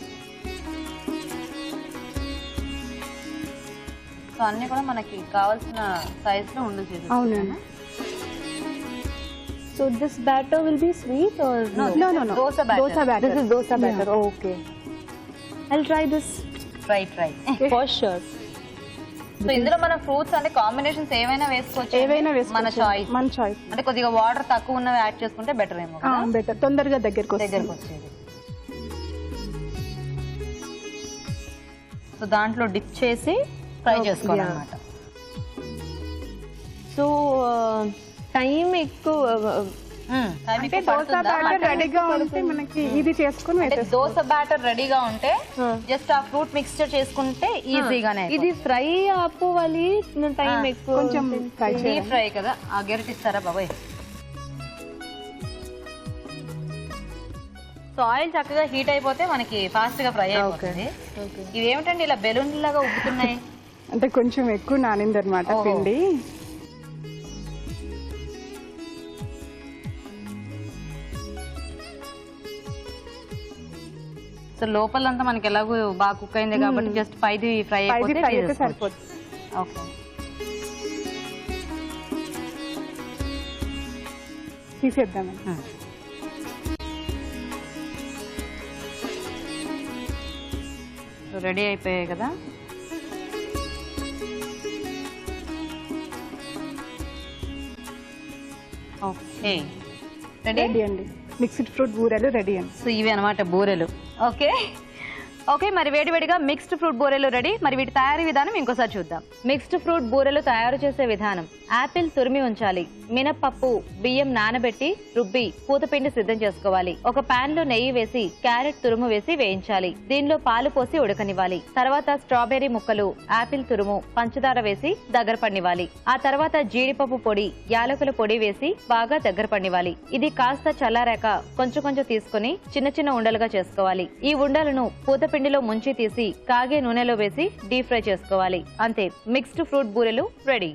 సో అన్ని కూడా మనకి కావాల్సిన సైజ్ లో ఉండలు చేసేసుకోవచ్చు. అవునండి. So this batter will be sweet or no? Dosa batter. Dosa batter. This is dosa batter. Oh, okay. I'll try this. Try. For sure. So ఇందులో మన ఫ్రూట్స్ అంటే కాంబినేషన్స్ ఏవైనా వేసుకోవచ్చు. మన చాయిస్. అంటే కొద్దిగా వాటర్ తక్కువ ఉన్నవి యాడ్ చేసుకుంటే బెటర్ ఏమో. బెటర్, తొందరగా దగ్గరికి వచ్చేది. సో దాంట్లో డిప్ చేసి ఫ్రై చేసుకోవాలన్నమాట. సో టైం ఎక్కువ. అంటే దోస బ్యాటర్ రెడీగా ఉంటే మనకి ఇది చేసుకుని దోస బ్యాటర్ రెడీగా ఉంటే జస్ట్ ఆ ఫ్రూట్ మిక్స్చర్ చేసుకుంటే ఈజీగానే. ఇది ఫ్రై ఆపువాలి, టైం ఎక్కువ. కొంచెం డీప్ ఫ్రై కదా. ఆ గెరటి ఇస్తారా బాబాయ్? సో ఆయిల్ చక్కగా హీట్ అయిపోతే మనకి ఫాస్ట్ గా ఫ్రై అయిపోతుంది. ఇవేమిటండి ఇలా బెలూన్ లాగా ఉబ్బుతున్నాయి? అంటే కొంచెం ఎక్కువ నానింది అనమాట పిండి. సో లోపలంతా మనకి ఎలాగో బాగా కుక్ అయింది కాబట్టి జస్ట్ పైది ఫ్రై అయిపోతే సరిపోతుంది. ఓకే. తీసేద్దామండి. సో రెడీ అయిపోయాయి కదా. ఓకే, రెడీ అండి. మిక్స్డ్ ఫ్రూట్ బూరెలు రెడీ అండి. సో ఇవి అనమాట బూరెలు. ఓకే. ఓకే, మరి వేడివేడిగా మిక్స్డ్ ఫ్రూట్ బూరెలు రెడీ. మరి వీటి తయారీ విధానం ఇంకోసారి చూద్దాం. మిక్స్డ్ ఫ్రూట్ బూరెలు తయారు చేసే విధానం: ఆపిల్ తురిమి ఉంచాలి, మినప్పప్పు బియ్యం నానబెట్టి రుబ్బి పూతపిండి సిద్ధం చేసుకోవాలి. ఒక పాన్ లో నెయ్యి వేసి క్యారెట్ తురుము వేసి వేయించాలి. దీనిలో పాలు పోసి ఉడకనివ్వాలి. తర్వాత స్ట్రాబెర్రీ ముక్కలు, ఆపిల్ తురుము, పంచదార వేసి దగ్గర పడినివ్వాలి. ఆ తర్వాత జీడిపప్పు పొడి, యాలకుల పొడి వేసి బాగా దగ్గర పడినివ్వాలి. ఇది కాస్త చల్లారాక కొంచెం కొంచెం తీసుకుని చిన్న చిన్న ఉండలుగా చేసుకోవాలి. ఈ ఉండలను పూతపిండిలో ముంచి తీసి కాగే నూనెలో వేసి డీప్ ఫ్రై చేసుకోవాలి. అంతే, మిక్స్డ్ ఫ్రూట్ బూరెలు రెడీ.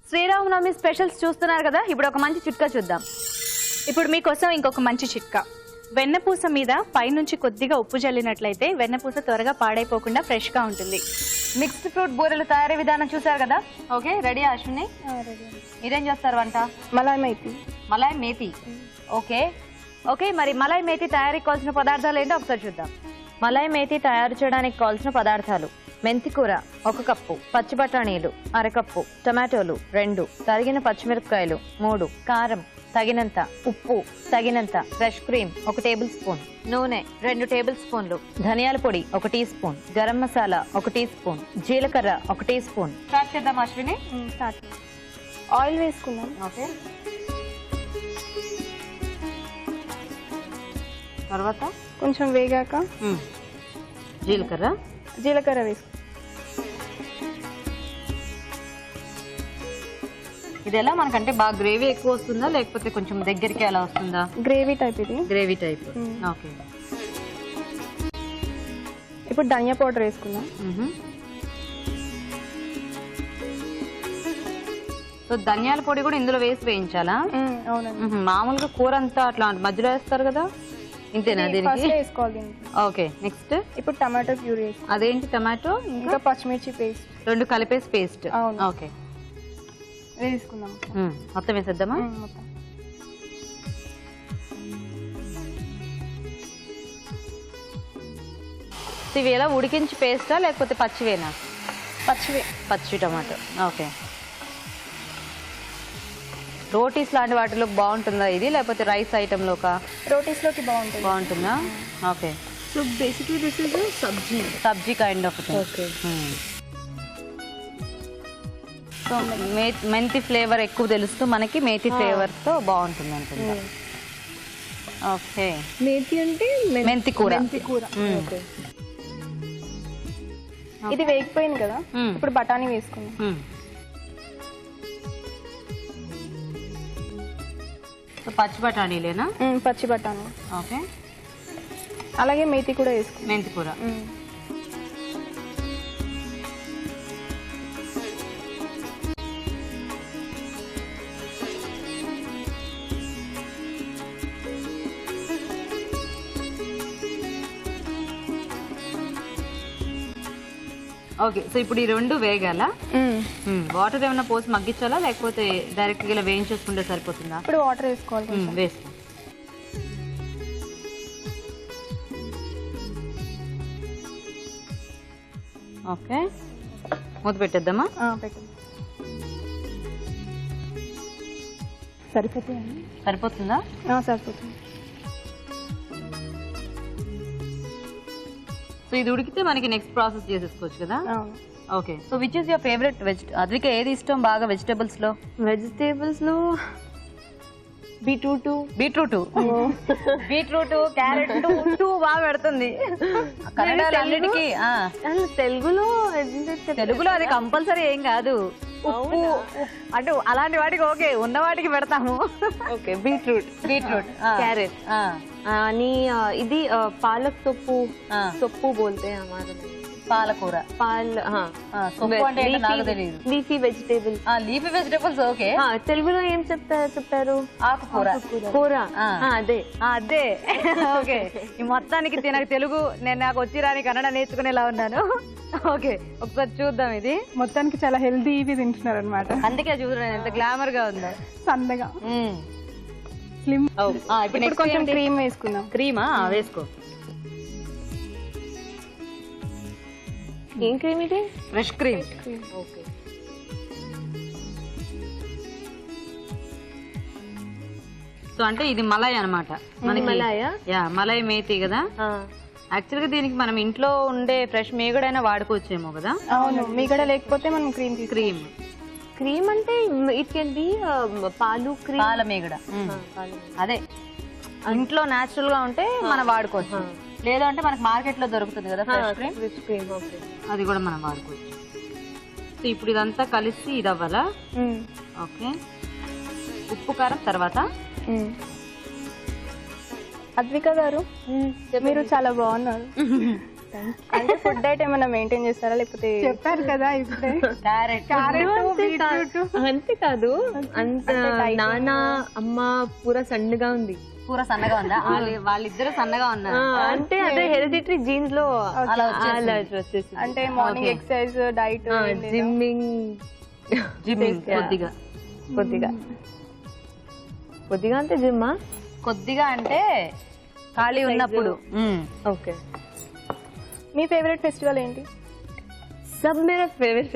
శ్రీరామనవమి స్పెషల్స్ చూస్తున్నారు కదా, ఇప్పుడు ఒక మంచి చిట్కా చూద్దాం. ఇప్పుడు మీకోసం ఇంకొక మంచి చిట్కా. వెన్నపూస మీద పైనుంచి కొద్దిగా ఉప్పు జల్లినట్లయితే వెన్నపూస త్వరగా పాడైపోకుండా ఫ్రెష్ గా ఉంటుంది. మిక్స్డ్ ఫ్రూట్ బూరెలు తయారీ విధానం చూసారు కదా. Okay, ready Ashwini? మీరేం చేస్తారు వంట? Malay methi. Malay methi. Okay okay, మరి మలాయ్ మేతి తయారీకి కావాల్సిన పదార్థాలు ఏంటో ఒకసారి చూద్దాం. మలాయ్ మేతి తయారు చేయడానికి కావాల్సిన పదార్థాలు: మెంతికూర 1 కప్పు, పచ్చి బఠానీలు 1/2 కప్పు, టమాటోలు 2, తరిగిన పచ్చిమిరపకాయలు 3, కారం తగినంత, ఉప్పు తగినంత, ఫ్రెష్ క్రీమ్ 1 టేబుల్ స్పూన్, నూనె 2 టేబుల్ స్పూన్లు, ధనియాల పొడి 1 teaspoon, garam masala 1 teaspoon, జీలకర్ర 1 టీ స్పూన్. స్టార్ట్ చేద్దాం అశ్విని. స్టార్ట్. ఆయిల్ వేసుకుందాం. ఓకే, తర్వాత కొంచెం వేగాక జీలకర్ర వేసుకుందాం. ఇది ఎలా మనకంటే బాగా గ్రేవీ ఎక్కువ వస్తుందా లేకపోతే కొంచెం దగ్గరికి ఎలా వస్తుందా? గ్రేవీ టైప్ ఇది. Gravy type. ఓకే, ఇప్పుడు ధనియా పౌడర్ వేసుకుందాం. సో ధనియాల పొడి కూడా ఇందులో వేసి వేయించాలా? అవునండి. మామూలుగా కూర అంతా అట్లా మధ్యలో వేస్తారు కదా, ఇంతేనా దీనికి? వేసుకోవాలి. ఓకే, నెక్స్ట్ ఇప్పుడు టమాటో ప్యూరీ వేసుకోవాలి. అదేంటి? టమాటో ఇంకా పచ్చిమిర్చి పేస్ట్ 2 కలిపేసి పేస్ట్. అవును. ఓకే, వేసుకుందాం. మొత్తం వేసేద్దామా? మొత్తం. ఇవి ఎలా ఉడికించి పేస్టా లేకపోతే పచ్చివేనా? పచ్చివే. పచ్చి టమాటో. ఓకే, రోటీస్ లాంటి వాటిలో బాగుంటుందా ఇది లేకపోతే రైస్ ఐటెంలోకా? రోటీస్ లోకి బాగుంటుంది. బాగుంటుందా? Okay, so basically this is Sabzi kind of. Okay. So మెంతి ఫ్లేవర్ ఎక్కువ తెలుస్తూ మనకి మేతి ఫ్లేవర్ తో బాగుంటుంది అనుకుంటా. ఓకే, మేతి అంటే మెంతి కూర. ఓకే. ఇది వేగిపోయింది కదా, ఇప్పుడు బఠానీ వేసుకుందాం. పచ్చి బఠానీలేనా? పచ్చి బఠానీ. ఓకే, అలాగే మేతి కూడా వేసుకుందాం. మెంతి కూర. ఓకే, సో ఇప్పుడు ఈ 2 వేగాల. వాటర్ ఏమైనా పోసి మగ్గించాలా లేకపోతే డైరెక్ట్ గా ఇలా వేయించేసుకుంటే సరిపోతుందా? ఇప్పుడు వాటర్ వేసుకోవాలి. వేసుకో. ఓకే, మూత పెట్టేద్దామా? పెట్టండి. సరిపోతుంది. సరిపోతుందా? సరిపోతుంది. సో ఇది ఉడికితే మనకి నెక్స్ట్ ప్రాసెస్ చేసేసుకోవచ్చు కదా. Okay, so which is your favourite అదికే ఏది ఇష్టం బాగా వెజిటేబుల్స్ లో? వెజిటేబల్స్ లో బీట్రూట్, క్యారెట్ బాగా పెడుతుంది కన్నడలో అన్నిటికీ. తెలుగులో అది కంపల్సరీ ఏం కాదు. ఉప్పు అంటే అలాంటి వాటికి ఓకే, ఉన్న వాటికి పెడతాము. ఓకే, బీట్రూట్, క్యారెట్ आणि ఇది పాలక్ సొప్పు बोलते हैं हमारे में. పాలకూర. సొప్పు అంటే ఏంటో నాకు తెలియదు. Leafy vegetable. Leafy vegetables. Okay, తెలుగులో ఏం చెప్తారు? ఆకుకూర. కూర. అదే. ఓకే, ఈ మొత్తానికి నాకు తెలుగు నాకు వచ్చి రాని కన్నడ నేర్చుకునేలా ఉన్నాను. ఓకే, ఒకసారి చూద్దాం. ఇది మొత్తానికి చాలా హెల్దీ ఇవి తింటున్నారు అనమాట. అందుకే చూడండి ఎంత గ్లామర్ గా ఉందో, సన్నగా స్లిమ్. ఇప్పుడు కొంచెం క్రీమ్ వేసుకుందాం. క్రీమా? వేసుకో. ఏం క్రీమ్ ఇది? Fresh cream. ఓకే. సో అంటే ఇది మలై అన్నమాట మనకి. మలాయా? యా, మలై మేతి కదా. యాక్చువల్ గా దీనికి మనం ఇంట్లో ఉండే ఫ్రెష్ మీగడైనా వాడుకోవచ్చేమో కదా. అవును, మీగడ లేకపోతే మనం క్రీమ్ క్రీమ్. క్రీమ్ అంటే ఇట్ కెన్ బి పాలు క్రీమ్. పాల మీగడ. అదే ఇంట్లో నేచురల్ గా ఉంటే మనం వాడుకోవచ్చు. లేదంటే మనకి మార్కెట్ లో దొరుకుతుంది కదా ఫ్రెష్ క్రీమ్, అది కూడా మనం వాడుకోవచ్చు. సో ఇప్పుడు ఇదంతా కలిసి ఇది అవ్వాలా? ఓకే. ఉప్పు కారం తర్వాత. అద్విక గారు, మీరు చాలా బాగున్నారు. అంటే ఫుడ్ డైట్ ఏమైనా మెయింటైన్ చేస్తారా లేకపోతే? చెప్పారు కదా ఇప్పుడే. అంతే కాదు, అంత నాన్న అమ్మ పూరా సన్నగా ఉంది. పూర సన్నగా ఉందా? వాళ్ళిద్దరు సన్నగా ఉన్నారు అంటే అదే హెరిడిటరీ జీన్స్ లో అలా వచ్చేసి. అంటే మార్నింగ్ ఎక్సర్సైజ్, డైట్, జిమ్మింగ్ కొద్దిగా కొద్దిగా కొద్దిగా అంటే జిమ్మా? కొద్దిగా అంటే ఖాళీ ఉన్నప్పుడు. ఓకే. మీ ఫేవరెట్ ఫెస్టివల్ ఏంటి? सब मेरा फेवरेट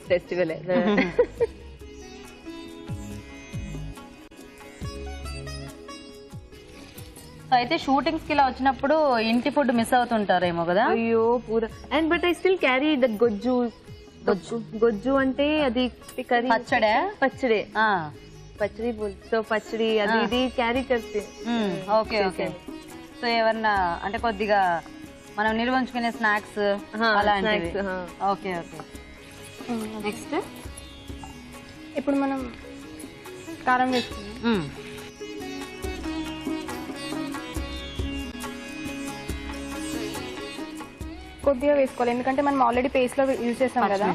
फेस्टिवल है. సో అయితే షూటింగ్స్ కి ఇలా వచ్చినప్పుడు ఇంటి ఫుడ్ మిస్ అవుతుంటారేమో కదా. అయ్యో పూరా. And but I still carry the gojju. గొజ్జు అంటే అది కర్రీ, పచ్చడే. పచ్చడి పచ్చడి సో పచ్చడి అది ఇది క్యారీ చేస్తే. Okay okay. సో ఏమన్నా అంటే కొద్దిగా మనం నిల్వ ఉంచుకునే స్నాక్స్ అలాంటివి. Okay okay. నెక్స్ట్ ఇప్పుడు మనం కారం వేసుకుందాం. కొద్దిగా వేసుకోవాలి, ఎందుకంటే మనం ఆల్రెడీ పేస్ట్ లో యూజ్ చేసాం కదా.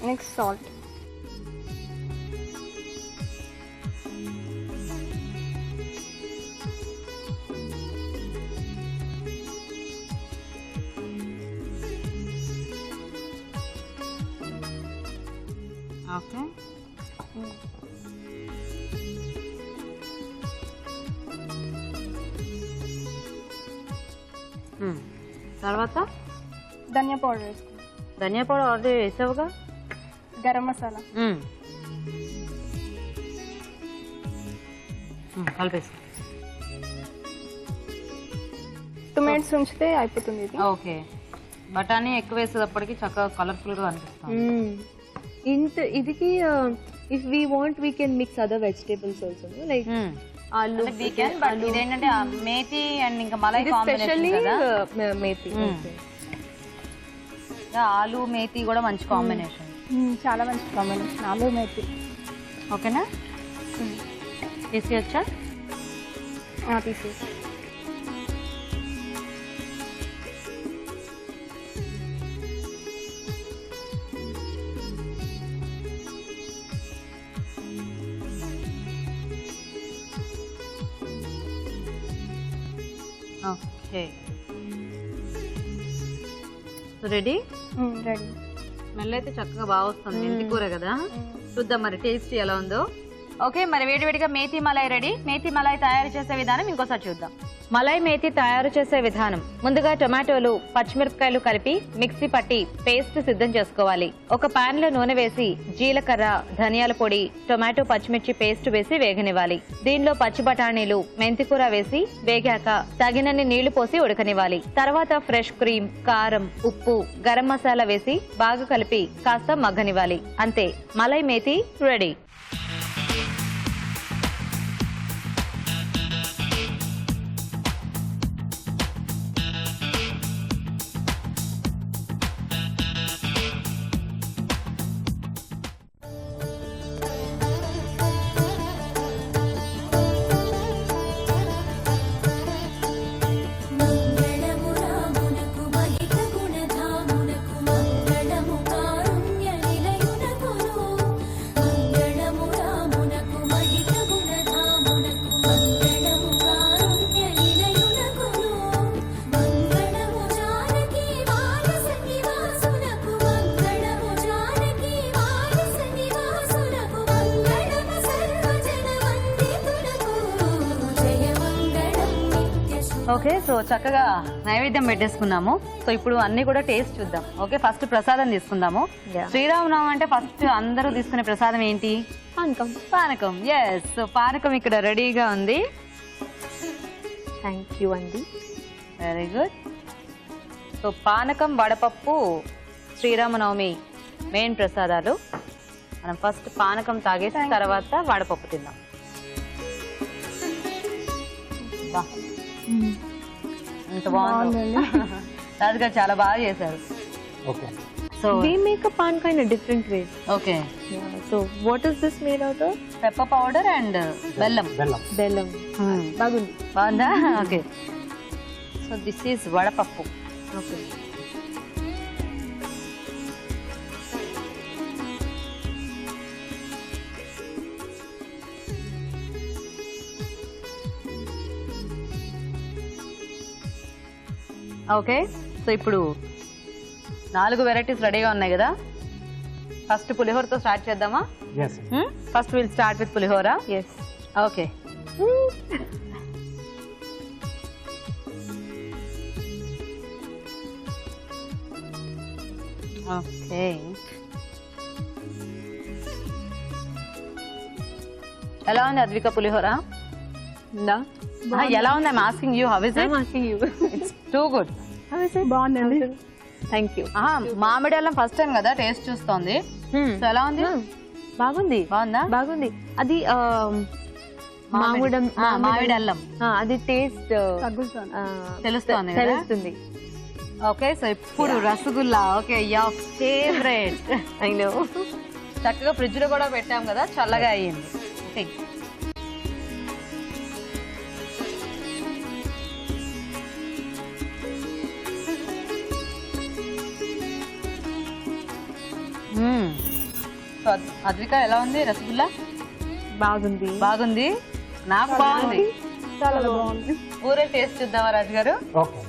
Next salt. ఓకే. తర్వాత ధనియా పౌడర్ వేసుకుందాం. ధనియా పౌడర్ ఆల్రెడీ వేసావుగా. గరం మసాలా కలిపేసి 2 minutes ఉంచితే అయిపోతుంది ఇది. ఓకే. బఠానీ ఎక్కువ వేసేటప్పటికి చక్కగా కలర్ఫుల్ గా అనిపిస్తుంది. ఇంత ఇదికి if we want we can mix other vegetables also, like aloo. ఇదేంటంటే మేతి అండ్ ఇంకా మలై కాంబినేషన్ కదా. మేతి. ఆలు మేతి కూడా మంచి కాంబినేషన్. చాలా మంచి కాంబినేషన్, ఆలు మేతి. ఓకేనా? తీసేయచ్చా? తీసేసి ఓకే. రెడీ. రెడీ. స్మెల్ అయితే చక్కగా బాగా వస్తుంది. మెంతి కూర కదా. చూద్దాం మరి టేస్ట్ ఎలా ఉందో. ఓకే, మరి వేడివేడిగా మేతి మలై రెడీ. మేతి మలై తయారు చేసే విధానం ఇంకోసారి చూద్దాం. మలై మేతి తయారు చేసే విధానం. ముందుగా టొమాటోలు, పచ్చిమిరపకాయలు కలిపి మిక్సీ పట్టి పేస్ట్ సిద్ధం చేసుకోవాలి. ఒక పాన్ లో నూనె వేసి జీలకర్ర, ధనియాల పొడి, టొమాటో, పచ్చిమిర్చి పేస్ట్ వేసి వేగనివ్వాలి. దీనిలో పచ్చి బఠానీలు, మెంతికూర వేసి వేగాక తగినన్ని నీళ్లు పోసి ఉడకనివ్వాలి. తర్వాత ఫ్రెష్ క్రీమ్, కారం, ఉప్పు, గరం మసాలా వేసి బాగా కలిపి కాస్త మగ్గనివ్వాలి. అంతే, మలై మేతి రెడీ. మంగళము ఓకే, సో చక్కగా నైవేద్యం పెట్టేసుకున్నాము. సో ఇప్పుడు అన్ని కూడా టేస్ట్ చూద్దాం. ఓకే, ఫస్ట్ ప్రసాదం తీసుకుందాము. Yeah. శ్రీరామనవమి అంటే ఫస్ట్ అందరూ తీసుకునే ప్రసాదం ఏంటి? పానకం. ఎస్, సో పానకం ఇక్కడ రెడీగా ఉంది. థ్యాంక్ యూ అండి. Very good. సో పానకం, వడపప్పు శ్రీరామనవమి మెయిన్ ప్రసాదాలు. మనం ఫస్ట్ పానకం తాగేసి తర్వాత వడపప్పు తిందాం. బా, ఎంత బాగుంది. రాజుగారు చాలా బాగా చేశారు. Okay, so We make a panka in a different way. Okay, Yeah. So what is this made out of? Pepper powder and బెల్లం. Bellam. బాగుంది. బాగుందా? Okay, so this is vadapappu. Okay. Okay, so ఇప్పుడు 4 వెరైటీస్ రెడీగా ఉన్నాయి కదా. First పులిహోరతో start చేద్దామా? Yes. First will start with pulihora. Yes. Okay, okay. ఎలా ఉంది అద్విక పులిహోర? Da. ఎలా ఉంది? I'm asking you, how is I'm it? asking you. It's too good. How is it? బాగుందండి. Thank you. మామిడి అల్లం ఫస్ట్ టైం కదా టేస్ట్ చూస్తోంది. సో ఎలా ఉంది? బాగుంది. బాగుందా? బాగుంది. అది మామిడి అల్లం అది టేస్ట్ తెలుస్తోంది కదా? తెలుస్తుంది. ఓకే, సో ఇప్పుడు rasgulla. Okay, your favourite. I know. చక్కగా ఫ్రిడ్జ్ లో కూడా పెట్టాం కదా, చల్లగా అయ్యింది. ఓకే, సో అద్విక ఎలా ఉంది రసగుల్లా? బాగుంది. బాగుంది, నాకు బాగుంది. చాలా బాగుంది. బూరె టేస్ట్ చూద్దామా Raju garu? Okay,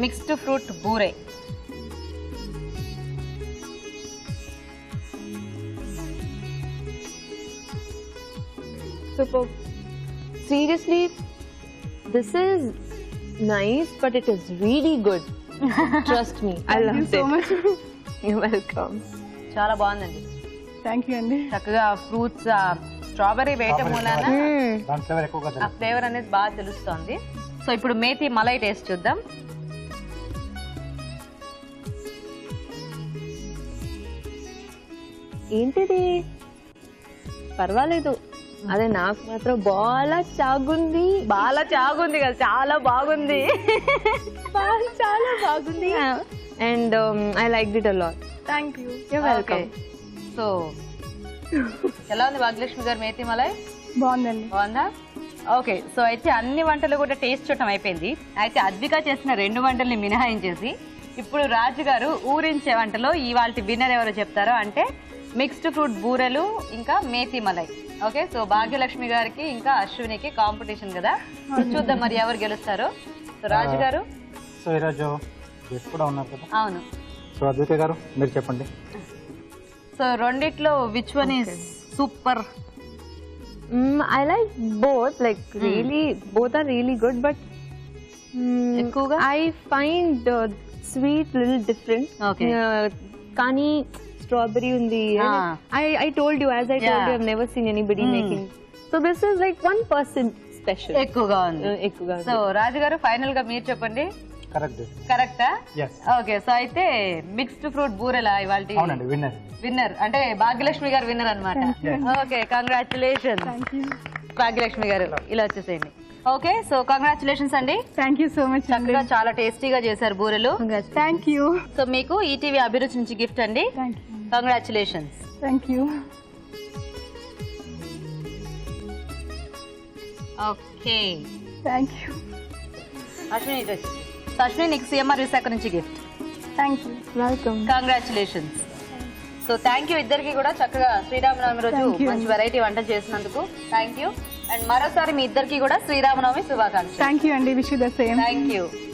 mixed fruit boore. Super. Seriously, this is nice, but it is really good. Trust me, I loved it. You're welcome. చాలా బాగుందండి. థ్యాంక్ యూ అండి. చక్కగా ఫ్రూట్స్, స్ట్రాబెర్రీ వేయటం మూలాన దాని ఫ్లేవర్ ఎక్కువగా ఆ ఫ్లేవర్ అనేది బాగా తెలుస్తోంది. సో ఇప్పుడు మేతి మలై టేస్ట్ చూద్దాం. ఏంటిది? పర్వాలేదు. అదే నాకు మాత్రం బాగా చాగుంది. బాగా చాగుంది కదా, చాలా బాగుంది. చాలా బాగుంది. And I like it a lot. Thank you. You're welcome. So ఎలా ఉంది భాగ్యలక్ష్మి గారు మేతి మలై? బాగుందండి. బాగుందా? ఓకే, సో అయితే అన్ని వంటలు కూడా టేస్ట్ చూడటం అయిపోయింది. అయితే అద్విక చేసిన 2 వంటల్ని మినహాయించేసి ఇప్పుడు రాజు గారు ఊరించే వంటలో ఇవాళ విన్నర్ ఎవరో చెప్తారో, అంటే మిక్స్డ్ ఫ్రూట్ బూరెలు ఇంకా మేతి మలై. ఓకే, సో భాగ్యలక్ష్మి గారికి ఇంకా అశ్వినికి కాంపిటీషన్ కదా. సో చూద్దాం మరి ఎవరు గెలుస్తారో. సో రాజు గారు. సో ఈరోజు గెస్ట్ కూడా ఉన్నారు కదా. అవును. సో అద్విక గారు మీరు చెప్పండి. సో రెండిట్లో which one is super? I like both. Like really, both are really good. But ఎక్కువగా I find sweet little different. Okay. Kani strawberry undi. I told you, as I told you, I've never seen anybody making. So this is like 1% special. ఎక్కువగా ఉంది. ఎక్కువగా. So రాజు గారు final గా మీరు చెప్పండి. Correct. కరెక్టా? Yes. Okay, so అయితే mixed fruit బూరెలా ఇవాళ అవునండి, విన్నర్. విన్నర్ అంటే భాగ్యలక్ష్మి గారు విన్నర్ అన్నమాట. ఓకే, కంగ్రాచులేషన్స్ భాగ్యలక్ష్మి గారు. ఇలా వచ్చేసేయండి. ఓకే, సో కంగ్రాచులేషన్స్ అండి. థ్యాంక్ యూ సో మచ్ అండి. చక్కగా చాలా టేస్టీగా చేశారు బూరెలు. Thank you. సో మీకు ఈటీవీ అభిరుచి నుంచి గిఫ్ట్ అండి. Thank you. Congratulations. Thank you. Okay, thank you. Ashwini ఇటు వచ్చి. సో అశ్విని, నీకు సిఎంఆర్ విశాఖ నుంచి gift. Thank you. Welcome. Congratulations. So thank you ఇద్దరికి కూడా. చక్కగా శ్రీరామనవమి రోజు మంచి వెరైటీ వంట చేసినందుకు థ్యాంక్ యూ. అండ్ మరోసారి మీ ఇద్దరికి కూడా శ్రీరామనవమి శుభాకాంక్షలు. థ్యాంక్ యూ అండి. Wish you the same.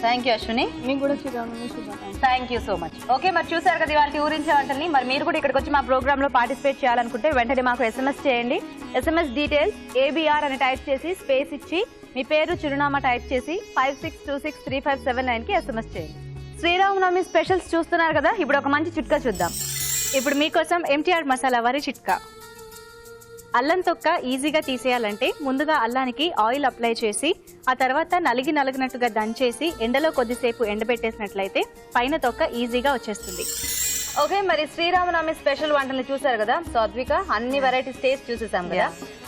Thank you Ashwini. మీకు కూడా శ్రీరామనవమి శుభాకాంక్షలు. Thank you so much. Okay, మరి చూసారు కదా ఇవాళ ఊరించే వంటల్ని. మరి మీరు కూడా ఇక్కడికి వచ్చి మా ప్రోగ్రామ్ లో పార్టిసిపేట్ చేయాలనుకుంటే వెంటనే మాకు SMS చేయండి. SMS డీటెయిల్స్ ABR అని టైప్ చేసి స్పేస్ ఇచ్చి మీ పేరు చిరునామా టైప్ చేసి 56263579 కి SMS చేయండి. శ్రీరామనవమి స్పెషల్స్ చూస్తున్నారు కదా, ఇప్పుడు ఒక మంచి చిట్కా చూద్దాం. ఇప్పుడు మీకోసం ఎంటీఆర్ మసాలా వరి చిట్కా. అల్లం తొక్క ఈజీగా తీసేయాలంటే ముందుగా అల్లానికి ఆయిల్ అప్లై చేసి ఆ తర్వాత నలిగినట్టుగా దంచేసి ఎండలో కొద్దిసేపు ఎండబెట్టేసినట్లయితే పైన తొక్క ఈజీగా వచ్చేస్తుంది. ఓకే, మరి శ్రీరామనవమి స్పెషల్ వంటలు చూసారు కదా. సో అద్విక, అన్ని వెరైటీస్ టేస్ట్ చూసేసాం కదా.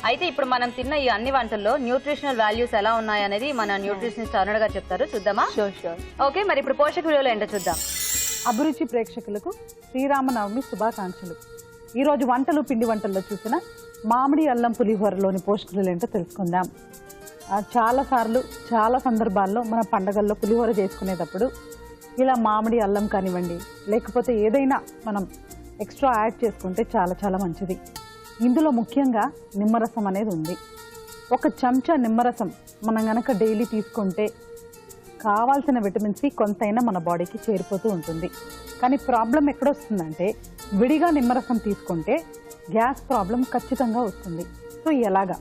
అయితే ఇప్పుడు మనం తిన్న ఈ అన్ని వంటల్లో న్యూట్రిషనల్ వాల్యూస్ ఎలా ఉన్నాయి అనేది మన న్యూట్రిషనిస్ట్ అరుణ్ గారు చెప్తారు. చూద్దామా? ఓకే, మరి ఇప్పుడు పోషక విలువలు ఏంటో చూద్దాం. అభిరుచి ప్రేక్షకులకు శ్రీరామనవమి శుభాకాంక్షలు. ఈరోజు వంటలు పిండి వంటల్లో చూసిన మామిడి అల్లం పులిహోరలోని పోషకులు ఏంటో తెలుసుకుందాం. చాలాసార్లు చాలా సందర్భాల్లో మన పండగల్లో పులిహోర చేసుకునేటప్పుడు ఇలా మామిడి అల్లం కానివ్వండి, లేకపోతే ఏదైనా మనం ఎక్స్ట్రా యాడ్ చేసుకుంటే చాలా చాలా మంచిది. ఇందులో ముఖ్యంగా నిమ్మరసం అనేది ఉంది. ఒక చెంచా నిమ్మరసం మనం గనక డైలీ తీసుకుంటే కావాల్సిన విటమిన్ సి కొంతైనా మన బాడీకి చేరిపోతూ ఉంటుంది. కానీ ప్రాబ్లం ఎక్కడొస్తుందంటే విడిగా నిమ్మరసం తీసుకుంటే గ్యాస్ ప్రాబ్లం ఖచ్చితంగా వస్తుంది. సో ఎలాగా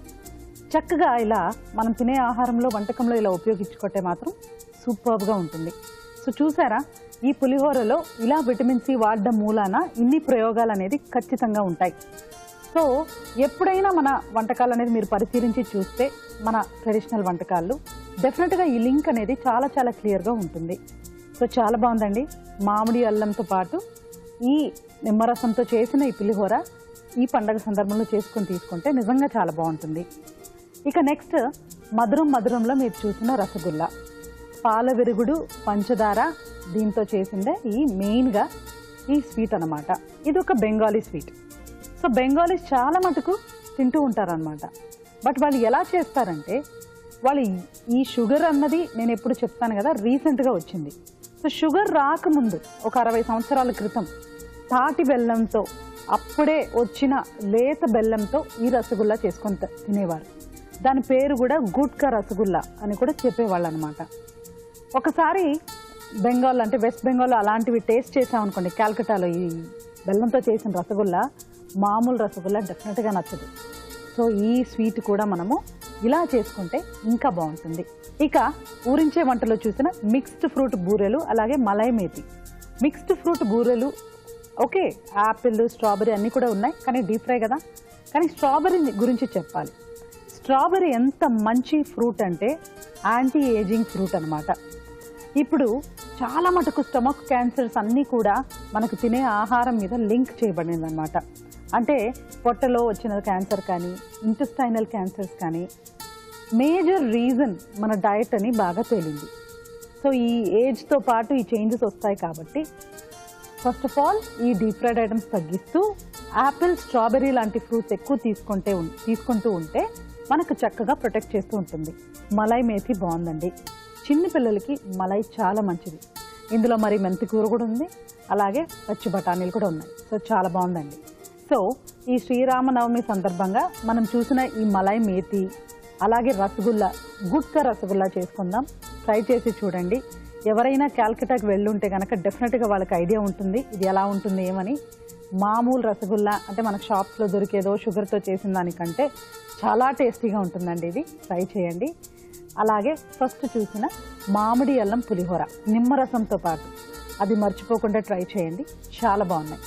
చక్కగా ఇలా మనం తినే ఆహారంలో వంటకంలో ఇలా ఉపయోగించుకుంటే మాత్రం సూపర్గా ఉంటుంది. సో చూసారా, ఈ పులిహోరలో ఇలా విటమిన్ సి వాడడం మూలాన ఇన్ని ప్రయోగాలు అనేది ఖచ్చితంగా ఉంటాయి. సో ఎప్పుడైనా మన వంటకాలు అనేది మీరు పరిశీలించి చూస్తే మన ట్రెడిషనల్ వంటకాలు డెఫినెట్గా ఈ లింక్ అనేది చాలా చాలా క్లియర్గా ఉంటుంది. సో చాలా బాగుందండి. మామిడి అల్లంతో పాటు ఈ నిమ్మరసంతో చేసిన ఈ పులిహోర ఈ పండగ సందర్భంలో చేసుకొని తీసుకుంటే నిజంగా చాలా బాగుంటుంది. ఇక నెక్స్ట్ మధురంలో మీరు చూసిన రసగుల్లా, పాల విరుగుడు, పంచదార దీంతో చేసిందే ఈ మెయిన్గా ఈ స్వీట్ అన్నమాట. ఇది ఒక బెంగాలీ స్వీట్. సో బెంగాలీస్ చాలా మటుకు తింటూ ఉంటారనమాట. బట్ వాళ్ళు ఎలా చేస్తారంటే వాళ్ళు ఈ షుగర్ అన్నది నేను ఎప్పుడు చెప్తాను కదా, రీసెంట్గా వచ్చింది. సో షుగర్ రాకముందు ఒక 60 సంవత్సరాల క్రితం తాటి బెల్లంతో, అప్పుడే వచ్చిన లేత బెల్లంతో ఈ రసగుల్లా చేసుకొని తినేవారు. దాని పేరు కూడా గుట్కా రసగుల్లా అని కూడా చెప్పేవాళ్ళు అనమాట. ఒకసారి బెంగాల్ అంటే వెస్ట్ బెంగాల్ అలాంటివి టేస్ట్ చేసామనుకోండి, కాల్కటాలో ఈ బెల్లంతో చేసిన రసగుల్లా మామూలు రసగుల్లా డెఫినెట్గా నచ్చదు. సో ఈ స్వీట్ కూడా మనము ఇలా చేసుకుంటే ఇంకా బాగుంటుంది. ఇక ఊరించే వంటలో చూసిన మిక్స్డ్ ఫ్రూట్ బూరెలు, అలాగే మలై మేతి. మిక్స్డ్ ఫ్రూట్ బూరెలు ఓకే, యాపిల్, స్ట్రాబెరీ అన్నీ కూడా ఉన్నాయి, కానీ డీప్ ఫ్రై కదా. కానీ స్ట్రాబెరీ గురించి చెప్పాలి. స్ట్రాబెరీ ఎంత మంచి ఫ్రూట్ అంటే యాంటీ ఏజింగ్ ఫ్రూట్ అనమాట. ఇప్పుడు చాలా మటుకు స్టమక్ క్యాన్సర్స్ అన్నీ కూడా మనకు తినే ఆహారం మీద లింక్ చేయబడింది అనమాట. అంటే పొట్టలో వచ్చిన క్యాన్సర్ కానీ, ఇంటెస్టైనల్ క్యాన్సర్స్ కానీ మేజర్ రీజన్ మన డయట్ అని బాగా తేలింది. సో ఈ ఏజ్తో పాటు ఈ చేంజెస్ వస్తాయి కాబట్టి ఫస్ట్ ఆఫ్ ఆల్ ఈ డీప్ ఫ్రైడ్ ఐటమ్స్ తగ్గిస్తూ యాపిల్, స్ట్రాబెర్రీ లాంటి ఫ్రూట్స్ ఎక్కువ తీసుకుంటూ ఉంటే మనకు చక్కగా ప్రొటెక్ట్ చేస్తూ ఉంటుంది. మలై మేథి బాగుందండి. చిన్న పిల్లలకి మలై చాలా మంచిది. ఇందులో మరి మెంతి కూర కూడా ఉంది, అలాగే పచ్చి బఠానీలు కూడా ఉన్నాయి. సో చాలా బాగుందండి. సో ఈ శ్రీరామనవమి సందర్భంగా మనం చూసిన ఈ మలై మేథి, అలాగే రసగుల్లా, గుట్కా రసగుల్లా చేసుకుందాం. ట్రై చేసి చూడండి. ఎవరైనా క్యాల్కటాకి వెళ్ళుంటే కనుక డెఫినెట్గా వాళ్ళకి ఐడియా ఉంటుంది ఇది ఎలా ఉంటుంది ఏమని. మామూలు రసగుల్లా అంటే మన షాప్స్లో దొరికేదో షుగర్తో చేసిన దానికంటే చాలా టేస్టీగా ఉంటుందండి. ఇది ట్రై చేయండి. అలాగే ఫస్ట్ చూసిన మామిడి అల్లం పులిహోర నిమ్మరసంతో పాటు అది మర్చిపోకుండా ట్రై చేయండి, చాలా బాగున్నాయి.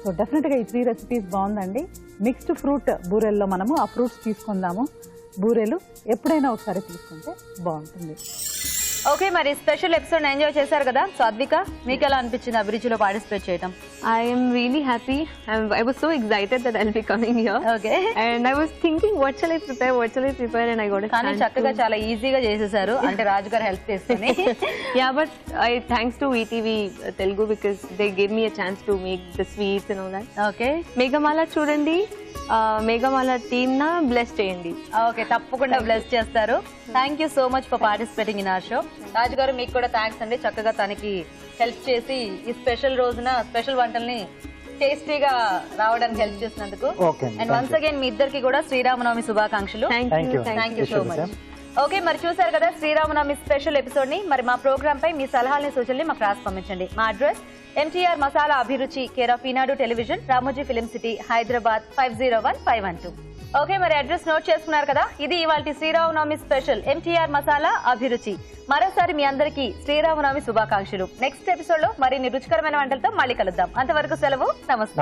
సో డెఫినెట్గా ఈ 3 రెసిపీస్ బాగుందండి. మిక్స్డ్ ఫ్రూట్ బూరెల్లో మనము ఆ ఫ్రూట్స్ తీసుకుందాము. బూరెలు ఎప్పుడైనా ఒకసారి తీసుకుంటే బాగుంటుంది. ఓకే, మరి స్పెషల్ ఎపిసోడ్ ఎంజాయ్ చేశారు కదా. సో అద్విక, మీకు ఎలా అనిపించింది అభిరుచిలో పార్టిసిపేట్ చేయడం? I am really happy. I was so excited that I'll be coming here. Okay. And I was thinking, what shall I prepare? And I got a కానీ chance చక్కగా to... చాలా ఈజీగా చేసేసారు, అంటే రాజు గారు హెల్ప్ చేసుకుని. Yeah, but thanks to ETV Telugu because they gave me a chance to make the sweets and all that. Okay Megamala చూడండి, Meghamala team నా బ్లెస్ చేయండి. ఓకే, తప్పకుండా బ్లెస్ చేస్తారు. Thank you so much for participating in our show. Raju garu, మీకు కూడా thanks అండి. చక్కగా తనకి హెల్ప్ చేసి ఈ స్పెషల్ రోజున స్పెషల్ వంటల్ని టేస్టీగా రావడానికి హెల్ప్ చేసినందుకు. అండ్ వన్స్ అగైన్ మీ ఇద్దరికి కూడా శ్రీరామనవమి శుభాకాంక్షలు. Thank you so much. Okay, మరి చూసారు కదా శ్రీరామనవమి స్పెషల్ ఎపిసోడ్ ని. మరి మా ప్రోగ్రామ్ పై మీ సలహాలని, సూచనలు మాకు రాసి పంపించండి. మా అడ్రస్ ఎంటీఆర్ మసాలా అభిరుచి, care of Eenadu television, Ramoji film city, Hyderabad 501512. Okay, మరి అడ్రస్ నోట్ చేసుకున్నారు కదా. ఇది ఇవాళ శ్రీరామనవమి స్పెషల్ MTR మసాలా అభిరుచి. మరోసారి మీ అందరికీ శ్రీరామనవమి శుభాకాంక్షలు. నెక్స్ట్ ఎపిసోడ్ లో మరిన్ని రుచికరమైన వంటలతో మళ్ళీ కలుద్దాం. అంతవరకు సెలవు. నమస్తే.